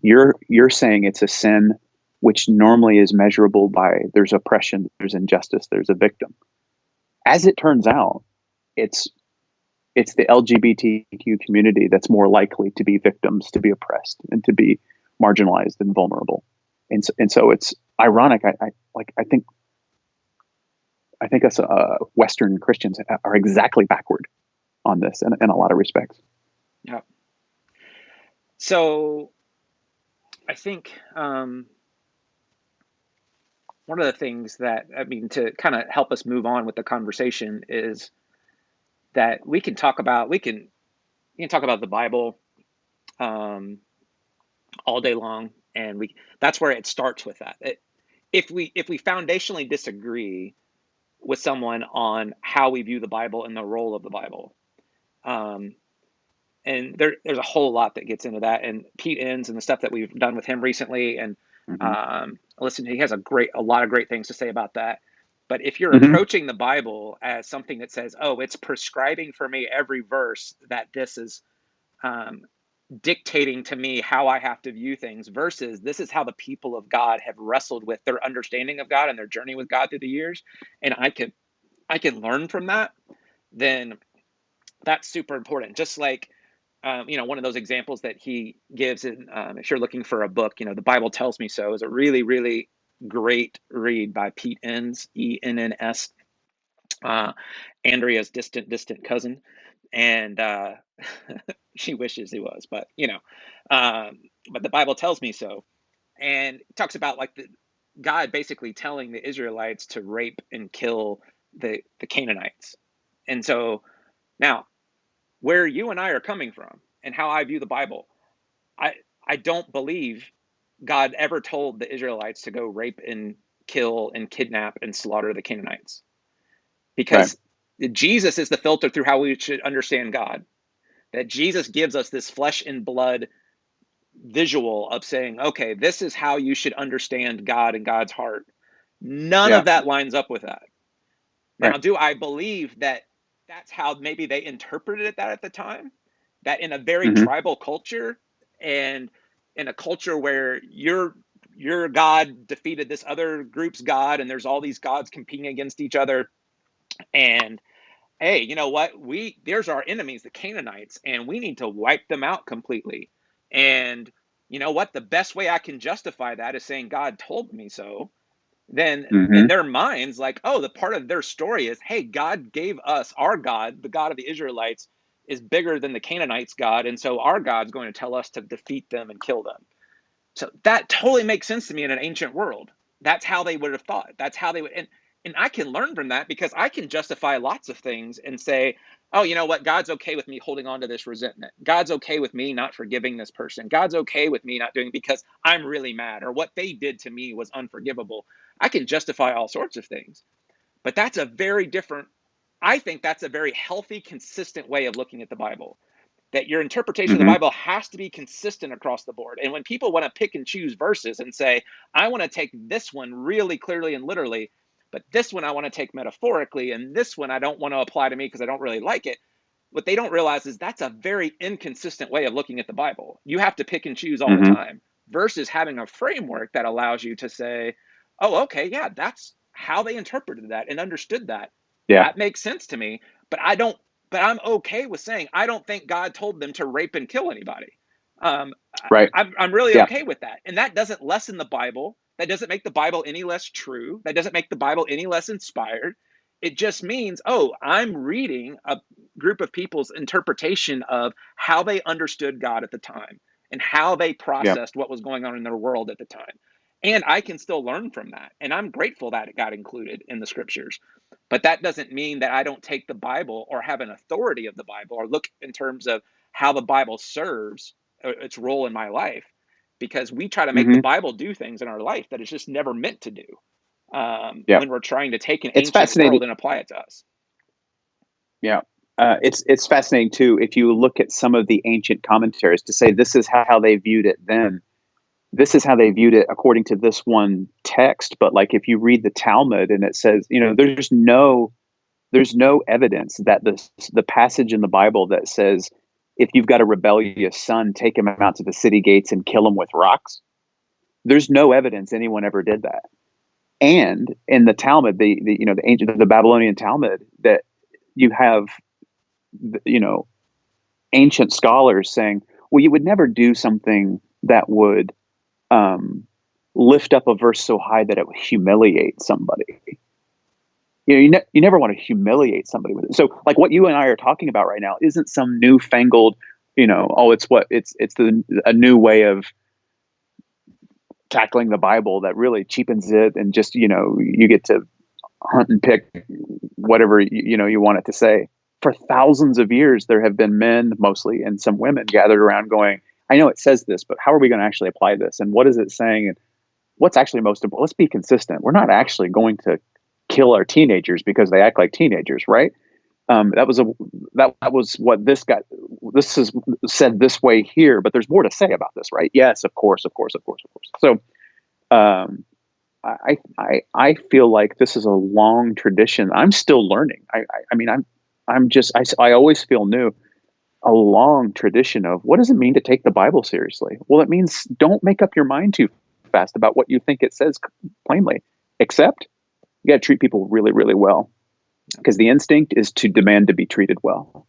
you're saying it's a sin, which normally is measurable by there's oppression, there's injustice, there's a victim. As it turns out, it's the LGBTQ community that's more likely to be victims, to be oppressed, and to be marginalized and vulnerable. And so it's ironic. I think us Western Christians are exactly backward on this in a lot of respects. Yeah. So I think one of the things that, I mean, to kind of help us move on with the conversation is that we can talk about the Bible um, all day long, and that's where it starts with that. If we foundationally disagree with someone on how we view the Bible and the role of the Bible, um, and there's a whole lot that gets into that. And Pete Enns and the stuff that we've done with him recently, and Hmm. listen, he has a lot of great things to say about that. But if you're Hmm. approaching the Bible as something that says, "Oh, it's prescribing for me every verse that this is um, dictating to me how I have to view things," versus this is how the people of God have wrestled with their understanding of God and their journey with God through the years, and I can learn from that, then that's super important. Just like one of those examples that he gives in, if you're looking for a book, The Bible Tells Me So is a really, really great read by Pete Enns, Enns, uh, Andrea's distant cousin. And she wishes he was, but The Bible Tells Me So. And it talks about like God basically telling the Israelites to rape and kill the Canaanites. And so now, where you and I are coming from and how I view the Bible, I I don't believe God ever told the Israelites to go rape and kill and kidnap and slaughter the Canaanites, Right. because Jesus is the filter through how we should understand God. That Jesus gives us this flesh and blood visual of saying, okay, this is how you should understand God and God's heart. None Yeah. of that lines up with that. Now, Right. do I believe that that's how maybe they interpreted that at the time? That in a very Hmm. tribal culture, and in a culture where your God defeated this other group's God, and there's all these gods competing against each other, and hey, you know what? There's our enemies, the Canaanites, and we need to wipe them out completely. And you know what? The best way I can justify that is saying God told me so. Then in Hmm. their minds, like, oh, the part of their story is, hey, God gave us our God, the God of the Israelites, is bigger than the Canaanites' God, and so our God's going to tell us to defeat them and kill them. So that totally makes sense to me in an ancient world. That's how they would have thought. That's how they would, and I can learn from that because I can justify lots of things and say, oh, you know what? God's okay with me holding on to this resentment. God's okay with me not forgiving this person. God's okay with me not doing because I'm really mad or what they did to me was unforgivable. I can justify all sorts of things. But that's a very different, I think that's a very healthy, consistent way of looking at the Bible, that your interpretation of the Hmm. Bible has to be consistent across the board. And when people want to pick and choose verses and say, I want to take this one really clearly and literally, but this one I want to take metaphorically, and this one I don't want to apply to me because I don't really like it, what they don't realize is that's a very inconsistent way of looking at the Bible. You have to pick and choose all the Hmm. time versus having a framework that allows you to say, oh, okay, yeah, that's how they interpreted that and understood that. Yeah. That makes sense to me, but I don't but I'm okay with saying I don't think God told them to rape and kill anybody. Right. I'm really Yeah. okay with that, and that doesn't lessen the Bible. That doesn't make the Bible any less true. That doesn't make the Bible any less inspired. It just means, oh, I'm reading a group of people's interpretation of how they understood God at the time and how they Yeah. processed what was going on in their world at the time. And I can still learn from that. And I'm grateful that it got included in the scriptures. But that doesn't mean that I don't take the Bible or have an authority of the Bible or look in terms of how the Bible serves its role in my life, because we try to make the Hmm. Bible do things in our life that it's just never meant to do, Yeah. when we're trying to take an It's ancient fascinating. world and apply it to us. Yeah. It's fascinating too. If you look at some of the ancient commentaries to say this is how they viewed it then, this is how they viewed it according to this one text. But like if you read the Talmud and it says, there's no evidence that the passage in the Bible that says if you've got a rebellious son, take him out to the city gates and kill him with rocks. There's no evidence anyone ever did that. And in the Talmud, the Babylonian Talmud, that you have you know ancient scholars saying, well, you would never do something that would um, lift up a verse so high that it would humiliate somebody. You never want to humiliate somebody with it. So, like what you and I are talking about right now, isn't some newfangled, a new way of tackling the Bible that really cheapens it, and just you get to hunt and pick whatever you want it to say. For thousands of years, there have been men, mostly, and some women gathered around going, I know it says this, but how are we going to actually apply this? And what is it saying? And what's actually most important? Let's be consistent. We're not actually going to kill our teenagers because they act like teenagers, right? That was what this this is said this way here, but there's more to say about this, right? Yes, of course, of course, of course, of course. So I feel like this is a long tradition. I'm still learning. I mean, I'm just, I always feel new. A long tradition of what does it mean to take the Bible seriously? Well, it means don't make up your mind too fast about what you think it says plainly, except you got to treat people really, really well, because the instinct is to demand to be treated well.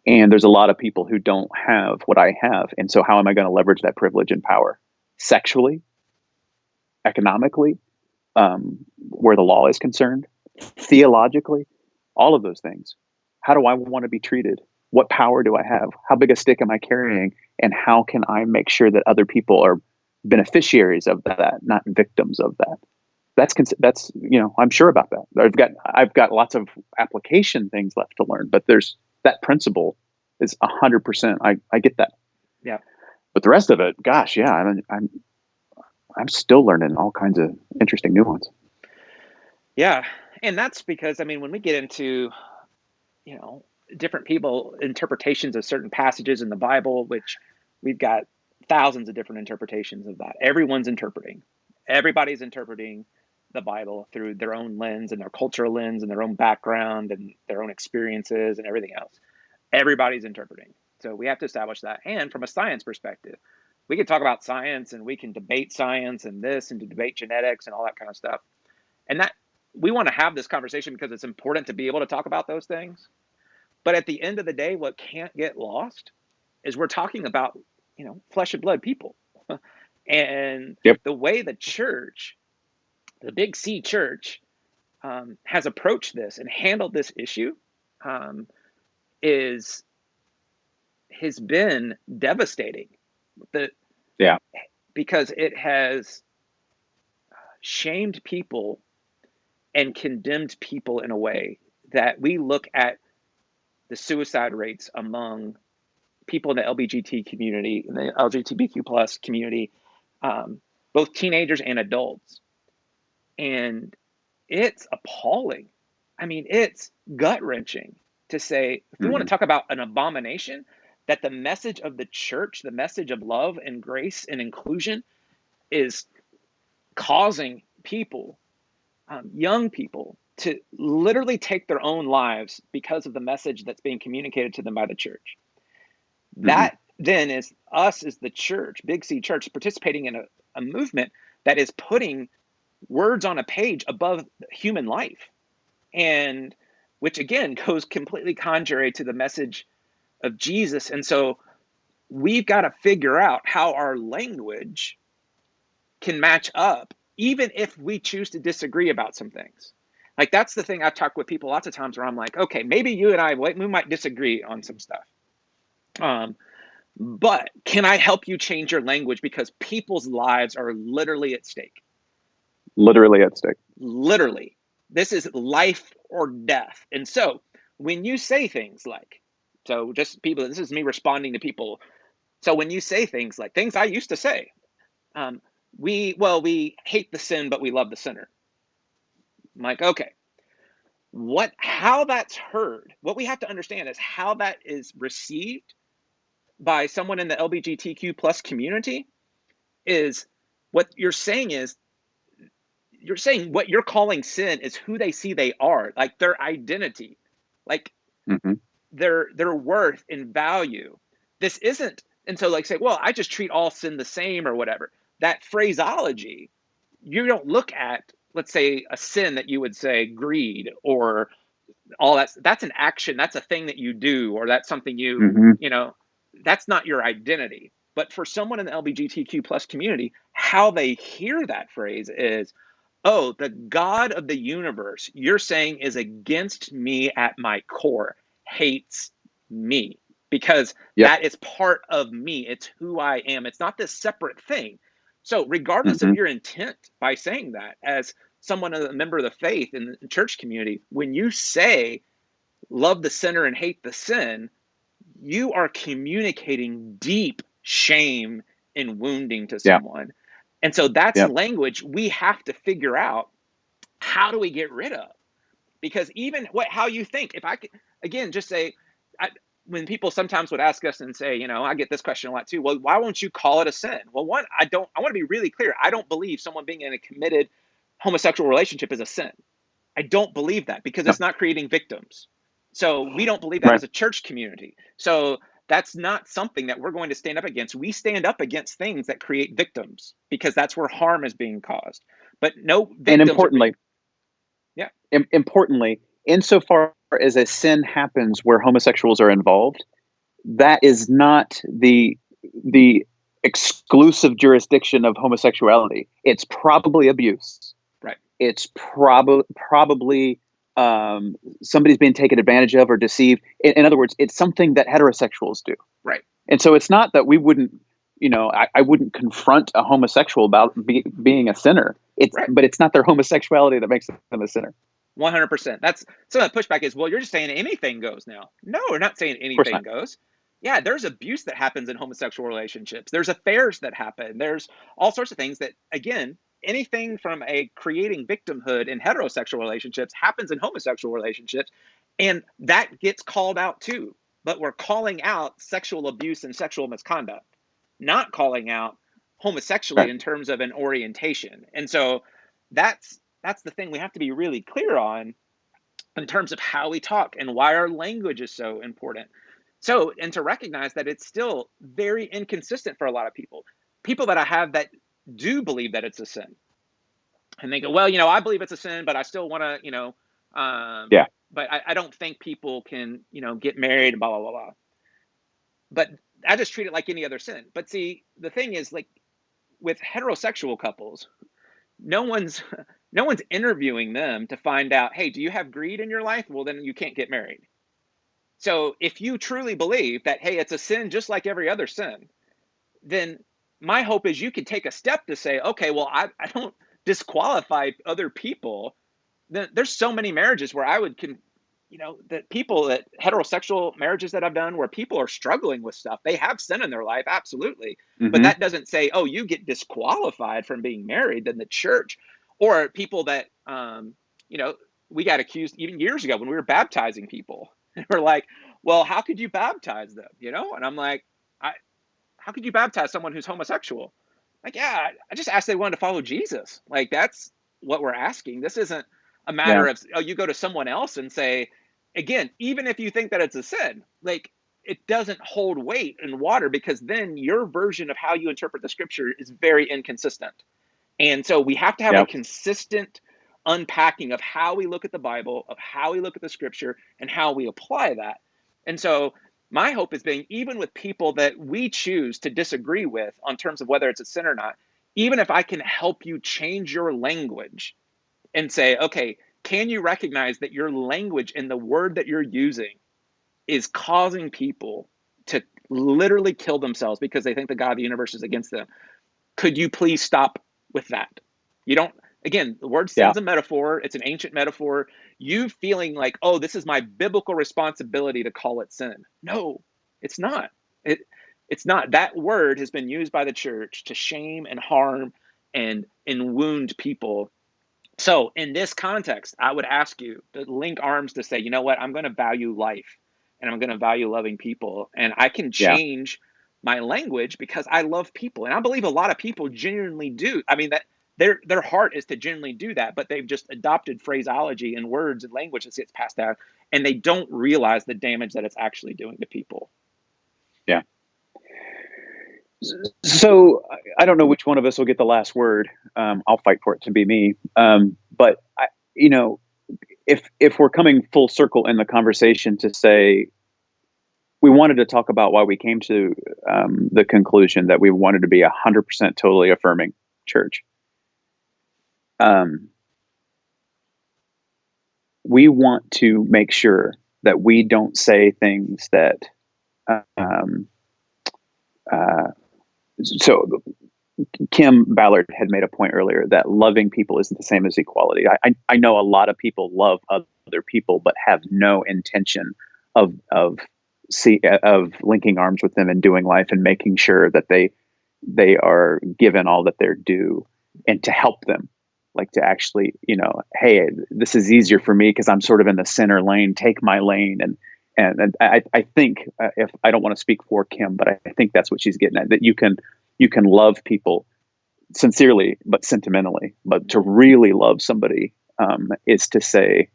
And there's a lot of people who don't have what I have. And so how am I going to leverage that privilege and power? Sexually, economically, where the law is concerned, theologically, all of those things. How do I want to be treated? What power do I have? How big a stick am I carrying? And how can I make sure that other people are beneficiaries of that, not victims of that? That's I'm sure about that. I've got lots of application things left to learn, but there's that principle is 100%. I get that, Yeah. but the rest of it, gosh, yeah, I'm still learning all kinds of interesting new ones. Yeah. And that's because, I mean, when we get into, you know, different people interpretations of certain passages in the Bible, which we've got thousands of different interpretations of that. Everybody's interpreting the Bible through their own lens and their cultural lens and their own background and their own experiences and everything else. Everybody's interpreting. So we have to establish that. And from a science perspective, we can talk about science and we can debate science and this and to debate genetics and all that kind of stuff. And that we want to have this conversation because it's important to be able to talk about those things. But at the end of the day, what can't get lost is we're talking about, flesh and blood people. And Yep. the way the church, the Big C church, has approached this and handled this issue um, is has been devastating. The, Yeah. because it has shamed people and condemned people in a way that we look at the suicide rates among people in the LGBT community, in the LGBTQ plus community, both teenagers and adults. And it's appalling. I mean, it's gut wrenching to say, if we want to Hmm. talk about an abomination, that the message of the church, the message of love and grace and inclusion, is causing people, young people, to literally take their own lives because of the message that's being communicated to them by the church. Hmm. That then is us as the church, Big C church, participating in a movement that is putting words on a page above human life. And which again goes completely contrary to the message of Jesus. And so we've got to figure out how our language can match up, even if we choose to disagree about some things. Like that's the thing I've talked with people lots of times where I'm like, okay, maybe you and I, we might disagree on some stuff. Um, but can I help you change your language because people's lives are literally at stake? Literally at stake. Literally. This is life or death. And so when you say things like, so just people, this is me responding to people. So when you say things like things I used to say, um, we hate the sin, but we love the sinner. I'm like, okay, how that's heard, what we have to understand is how that is received by someone in the LGBTQ plus community is what you're saying what you're calling sin is who they see they are, like their identity, like Hmm. their worth and value. This isn't, and so like say, well, I just treat all sin the same or whatever. That phraseology, you don't look at, let's say, a sin that you would say greed or all that's an action, that's a thing that you do, or that's something Hmm. that's not your identity. But for someone in the LGBTQ plus community, how they hear that phrase is, oh, the God of the universe, you're saying, is against me at my core, hates me, because Yep. that is part of me. It's who I am. It's not this separate thing. So, regardless of Hmm. your intent by saying that, as someone, a member of the faith in the church community, when you say love the sinner and hate the sin, you are communicating deep shame and wounding to Yeah. someone. And so that's Yep. language we have to figure out, how do we get rid of? Because even how you think, if I could, again, just say, when people sometimes would ask us and say, I get this question a lot too. Well, why won't you call it a sin? Well, one, I want to be really clear. I don't believe someone being in a committed homosexual relationship is a sin. I don't believe that because No. it's not creating victims. So we don't believe that Right. as a church community. So that's not something that we're going to stand up against. We stand up against things that create victims because that's where harm is being caused. But no And victims are being, yeah, importantly, insofar as a sin happens where homosexuals are involved, that is not the exclusive jurisdiction of homosexuality. It's probably abuse. right, It's probably somebody's being taken advantage of or deceived. In other words, it's something that heterosexuals do. right, And so it's not that we wouldn't, I wouldn't confront a homosexual about being a sinner. right. But it's not their homosexuality that makes them a sinner. 100%. That's some of the pushback is, well, you're just saying anything goes now. No, we're not saying Of course anything not. goes. Yeah, there's abuse that happens in homosexual relationships. There's affairs that happen. There's all sorts of things that, again, anything from a creating victimhood in heterosexual relationships happens in homosexual relationships. And that gets called out too. But we're calling out sexual abuse and sexual misconduct, not calling out homosexually Right. in terms of an orientation. And so that's the thing we have to be really clear on in terms of how we talk and why our language is so important. So, and to recognize that it's still very inconsistent for a lot of people. People that I have that do believe that it's a sin. And they go, well, I believe it's a sin, but I still want to, Yeah. but I don't think people can, get married and blah, blah, blah, blah. But I just treat it like any other sin. But see, the thing is, like with heterosexual couples, no one's no one's interviewing them to find out, hey, do you have greed in your life? Well, then you can't get married. So if you truly believe that, hey, it's a sin just like every other sin, then my hope is you can take a step to say, okay, well, I don't disqualify other people. There's so many marriages where I would that people that heterosexual marriages that I've done where people are struggling with stuff, they have sin in their life, absolutely. But Hmm. that doesn't say, oh, you get disqualified from being married in the church. Or people that, you know, we got accused even years ago when we were baptizing people. We're like, well, how could you baptize them? And I'm like, I, how could you baptize someone who's homosexual? Like, yeah, I just asked they wanted to follow Jesus. Like, that's what we're asking. This isn't a Yeah. matter of, oh, you go to someone else and say, again, even if you think that it's a sin, like, it doesn't hold weight in water because then your version of how you interpret the scripture is very inconsistent. And so we have to have a Yeah. consistent unpacking of how we look at the Bible, of how we look at the scripture, and how we apply that. And so my hope is being even with people that we choose to disagree with on terms of whether it's a sin or not, even if I can help you change your language and say, okay, can you recognize that your language and the word that you're using is causing people to literally kill themselves because they think the God of the universe is against them? Could you please stop with that? You don't, again, the word Yeah. sin's a metaphor. It's an ancient metaphor. You feeling like, oh, this is my biblical responsibility to call it sin. No, it's not. It, it's not. That word has been used by the church to shame and harm and wound people. So in this context, I would ask you to link arms to say, you know what, I'm going to value life and I'm going to value loving people. And I can Yeah. change my language because I love people. And I believe a lot of people genuinely do. I mean, that their heart is to genuinely do that, but they've just adopted phraseology and words and language that gets passed out, and they don't realize the damage that it's actually doing to people. Yeah. So I don't know which one of us will get the last word. I'll fight for it to be me. But you know, if we're coming full circle in the conversation to say we wanted to talk about why we came to the conclusion that we wanted to be 100% totally affirming church. Um, we want to make sure that we don't say things that um, uh, so Kim Ballard had made a point earlier that loving people isn't the same as equality. I know a lot of people love other people, but have no intention of linking arms with them and doing life and making sure that they are given all that they're due and to help them, like to actually, hey, this is easier for me because I'm sort of in the center lane. Take my lane, And I think if I don't want to speak for Kim, but I think that's what she's getting at, that you can love people sincerely but sentimentally, but to really love somebody is to say,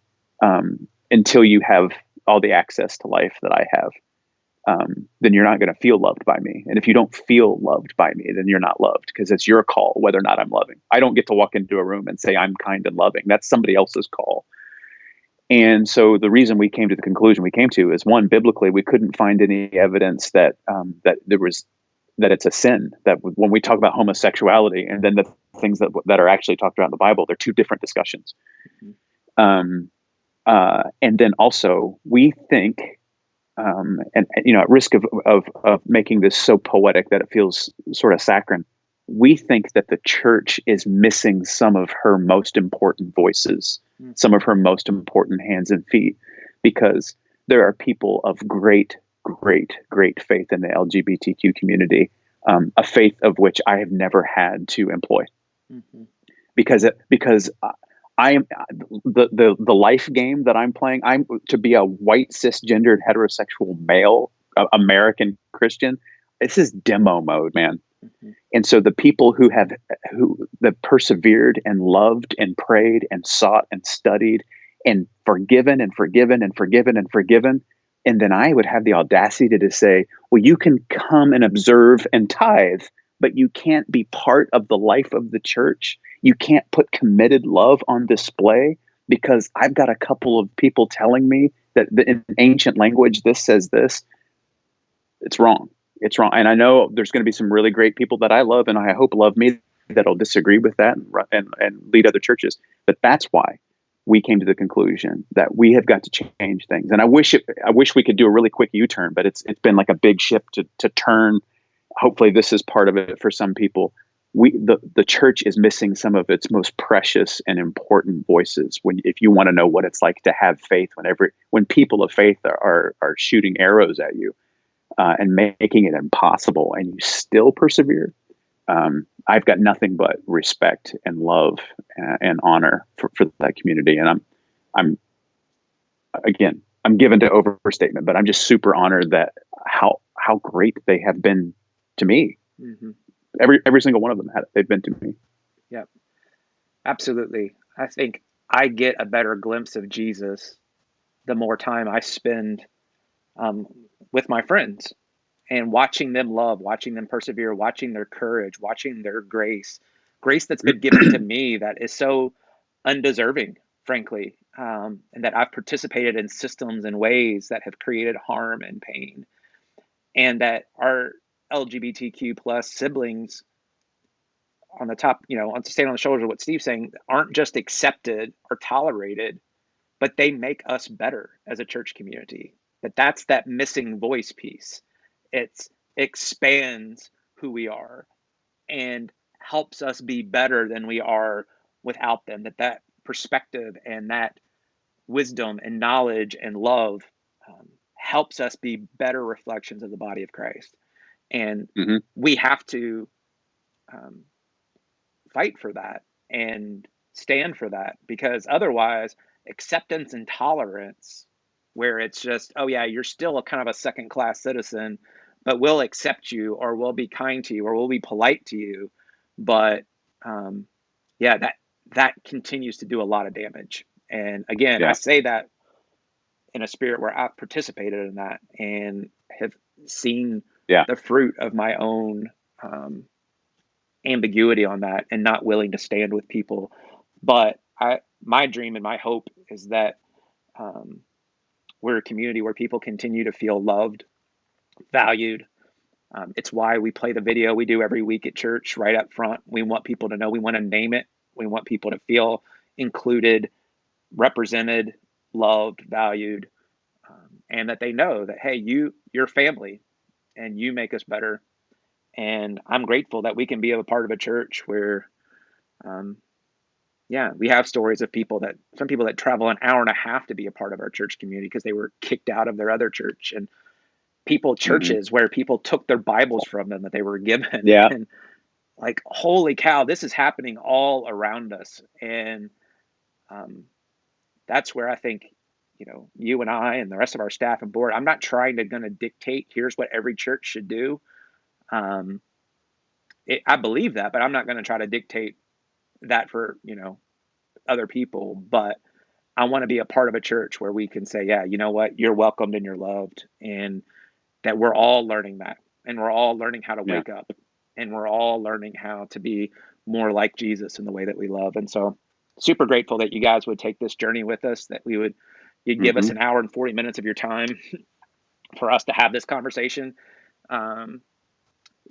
until you have all the access to life that I have, then you're not going to feel loved by me. And if you don't feel loved by me, then you're not loved, because it's your call whether or not I'm loving. I don't get to walk into a room and say I'm kind and loving. That's somebody else's call. And so the reason we came to the conclusion we came to is, one, biblically, we couldn't find any evidence that there was, that it's a sin. That when we talk about homosexuality and then the things that are actually talked about in the Bible, they're two different discussions. Mhm. And then also we think, and at risk of making this so poetic that it feels sort of saccharine, we think that the church is missing some of her most important voices, some of her most important hands and feet, because there are people of great, great, great faith in the LGBTQ community, a faith of which I have never had to employ, Mhm. because I am the life game that I'm playing. I'm to be a white cisgendered heterosexual male American Christian. This is demo mode, man. Mhm. And so the people who that persevered and loved and prayed and sought and studied and forgiven and forgiven and forgiven and forgiven, and then I would have the audacity to say, well, you can come and observe and tithe, but you can't be part of the life of the church. You can't put committed love on display because I've got a couple of people telling me that in ancient language this says this. It's wrong. It's wrong. And I know there's going to be some really great people that I love and I hope love me that'll disagree with that and lead other churches. But that's why we came to the conclusion that we have got to change things. And I wish we could do a really quick U-turn, but it's been like a big ship to turn. Hopefully this is part of it for some people. The church is missing some of its most precious and important voices. If you want to know what it's like to have faith when people of faith are shooting arrows at you, and making it impossible, and you still persevere, I've got nothing but respect and love and honor for that community. And I'm again, I'm given to overstatement, but I'm just super honored that how great they have been to me. Mhm. Every single one of them they've been to me. Yeah, absolutely. I think I get a better glimpse of Jesus the more time I spend um, with my friends and watching them love, watching them persevere, watching their courage, watching their grace, grace that's been given to me that is so undeserving, frankly, and that I've participated in systems and ways that have created harm and pain, and that our LGBTQ plus siblings on the top, on to stand on the shoulders of what Steve's saying, aren't just accepted or tolerated, but they make us better as a church community. That's that missing voice piece. It expands who we are and helps us be better than we are without them. That perspective and that wisdom and knowledge and love helps us be better reflections of the body of Christ. And Mm-hmm. we have to um, fight for that and stand for that, because otherwise acceptance and tolerance, where it's just, oh yeah, you're still a kind of a second class citizen, but we'll accept you or we'll be kind to you or we'll be polite to you, but um, yeah, that continues to do a lot of damage. And again, I Yeah. say that in a spirit where I've participated in that and have seen Yeah. the fruit of my own um, ambiguity on that and not willing to stand with people. But my dream and my hope is that um, we're a community where people continue to feel loved, valued. It's why we play the video we do every week at church right up front. We want people to know, we want to name it. We want people to feel included, represented, loved, valued, and that they know that, hey, you're family and you make us better. And I'm grateful that we can be a part of a church where um, yeah, we have stories of some people that travel an hour and a half to be a part of our church community because they were kicked out of their other church, and Mm-hmm. churches where people took their Bibles from them that they were given. Yeah. And like, holy cow, this is happening all around us. And um, that's where I think you and I and the rest of our staff and board, I'm not trying to gonna dictate here's what every church should do. Um, I believe that, but I'm not going to try to dictate that for other people. But I want to be a part of a church where we can say, yeah, you know what, you're welcomed and you're loved, and that we're all learning that, and we're all learning how to Yeah. wake up, and we're all learning how to be more like Jesus in the way that we love. And so, super grateful that you guys would take this journey with us. That you'd give us Hmm. an hour and 40 minutes of your time for us to have this conversation. Um,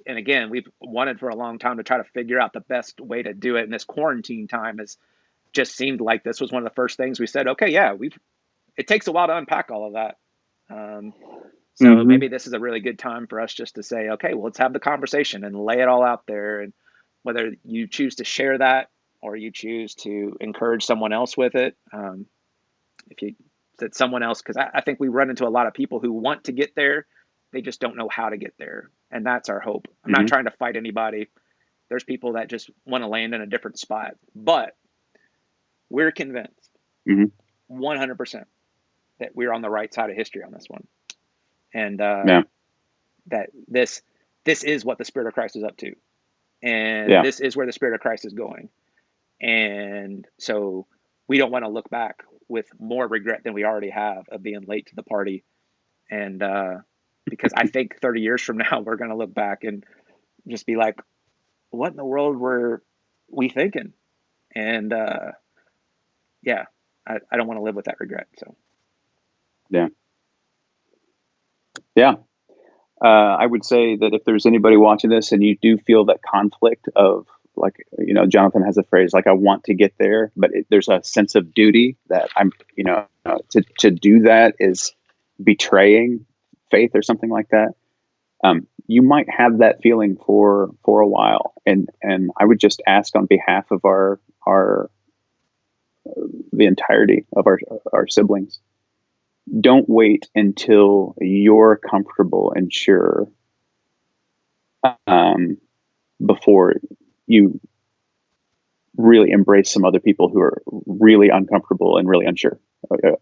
and again, we've wanted for a long time to try to figure out the best way to do it. And this quarantine time has just seemed like this was one of the first things we said, okay, yeah, it takes a while to unpack all of that. Um, so Hmm. maybe this is a really good time for us just to say, okay, well, let's have the conversation and lay it all out there. And whether you choose to share that or you choose to encourage someone else with it, if you said someone else, because I think we run into a lot of people who want to get there, they just don't know how to get there. And that's our hope. I'm not Hmm. trying to fight anybody. There's people that just want to land in a different spot, but we're convinced Hmm. 100% that we're on the right side of history on this one, and Yeah. that this is what the Spirit of Christ is up to, and Yeah. this is where the Spirit of Christ is going. And so we don't want to look back with more regret than we already have of being late to the party. And because I think 30 years from now, we're going to look back and just be like, what in the world were we thinking? And yeah, I don't want to live with that regret. So, Yeah. Yeah. I would say that if there's anybody watching this and you do feel that conflict of, like, Jonathan has a phrase like, I want to get there, but there's a sense of duty that to do that is betraying faith or something like that. You might have that feeling for a while, and I would just ask on behalf of our the entirety of our siblings, don't wait until you're comfortable and sure, um, before you really embrace some other people who are really uncomfortable and really unsure,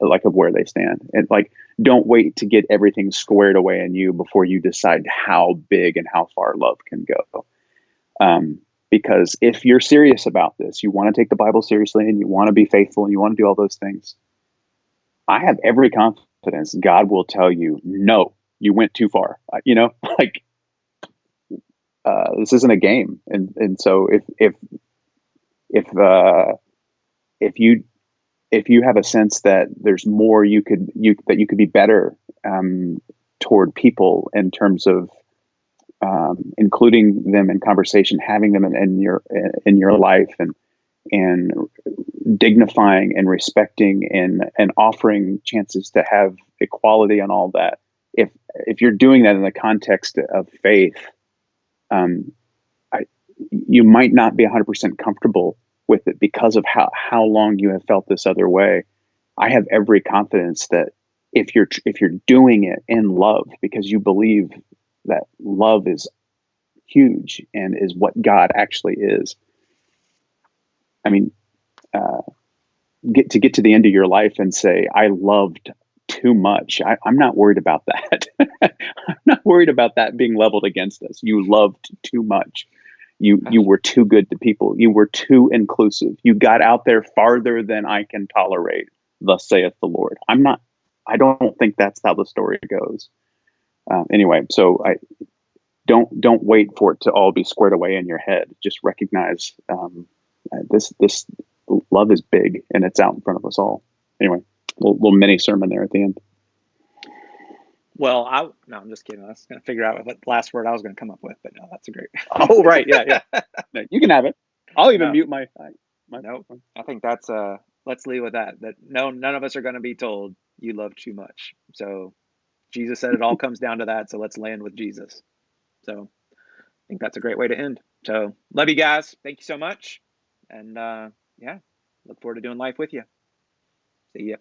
like, of where they stand. And, like, don't wait to get everything squared away in you before you decide how big and how far love can go. Because if you're serious about this, you want to take the Bible seriously and you want to be faithful and you want to do all those things, I have every confidence God will tell you, no, you went too far. Like, this isn't a game. And so if if you if you have a sense that there's more that you could be better, toward people, in terms of, including them in conversation, having them in your life, and dignifying and respecting and offering chances to have equality and all that. If you're doing that in the context of faith, um, I, you might not be 100% comfortable with it because of how long you have felt this other way. I have every confidence that if you're doing it in love because you believe that love is huge and is what God actually is. I mean, uh, get to the end of your life and say, I loved too much. I'm not worried about that. I'm not worried about that being leveled against us. You loved too much. You were too good to people. You were too inclusive. You got out there farther than I can tolerate. Thus saith the Lord. I'm not. I don't think that's how the story goes. Anyway, so I don't wait for it to all be squared away in your head. Just recognize, this love is big and it's out in front of us all. Anyway, little mini sermon there at the end. well, no, I'm just kidding. I was going to figure out what last word I was going to come up with, but no, that's a great. Oh, right, yeah, yeah. No, you can have it. I'll even No, mute my. nope. I think that's let's leave with that. That no, none of us are going to be told you love too much. So Jesus said it all comes down to that. So let's land with Jesus. So I think that's a great way to end. So love you guys. Thank you so much. And yeah, look forward to doing life with you. See ya.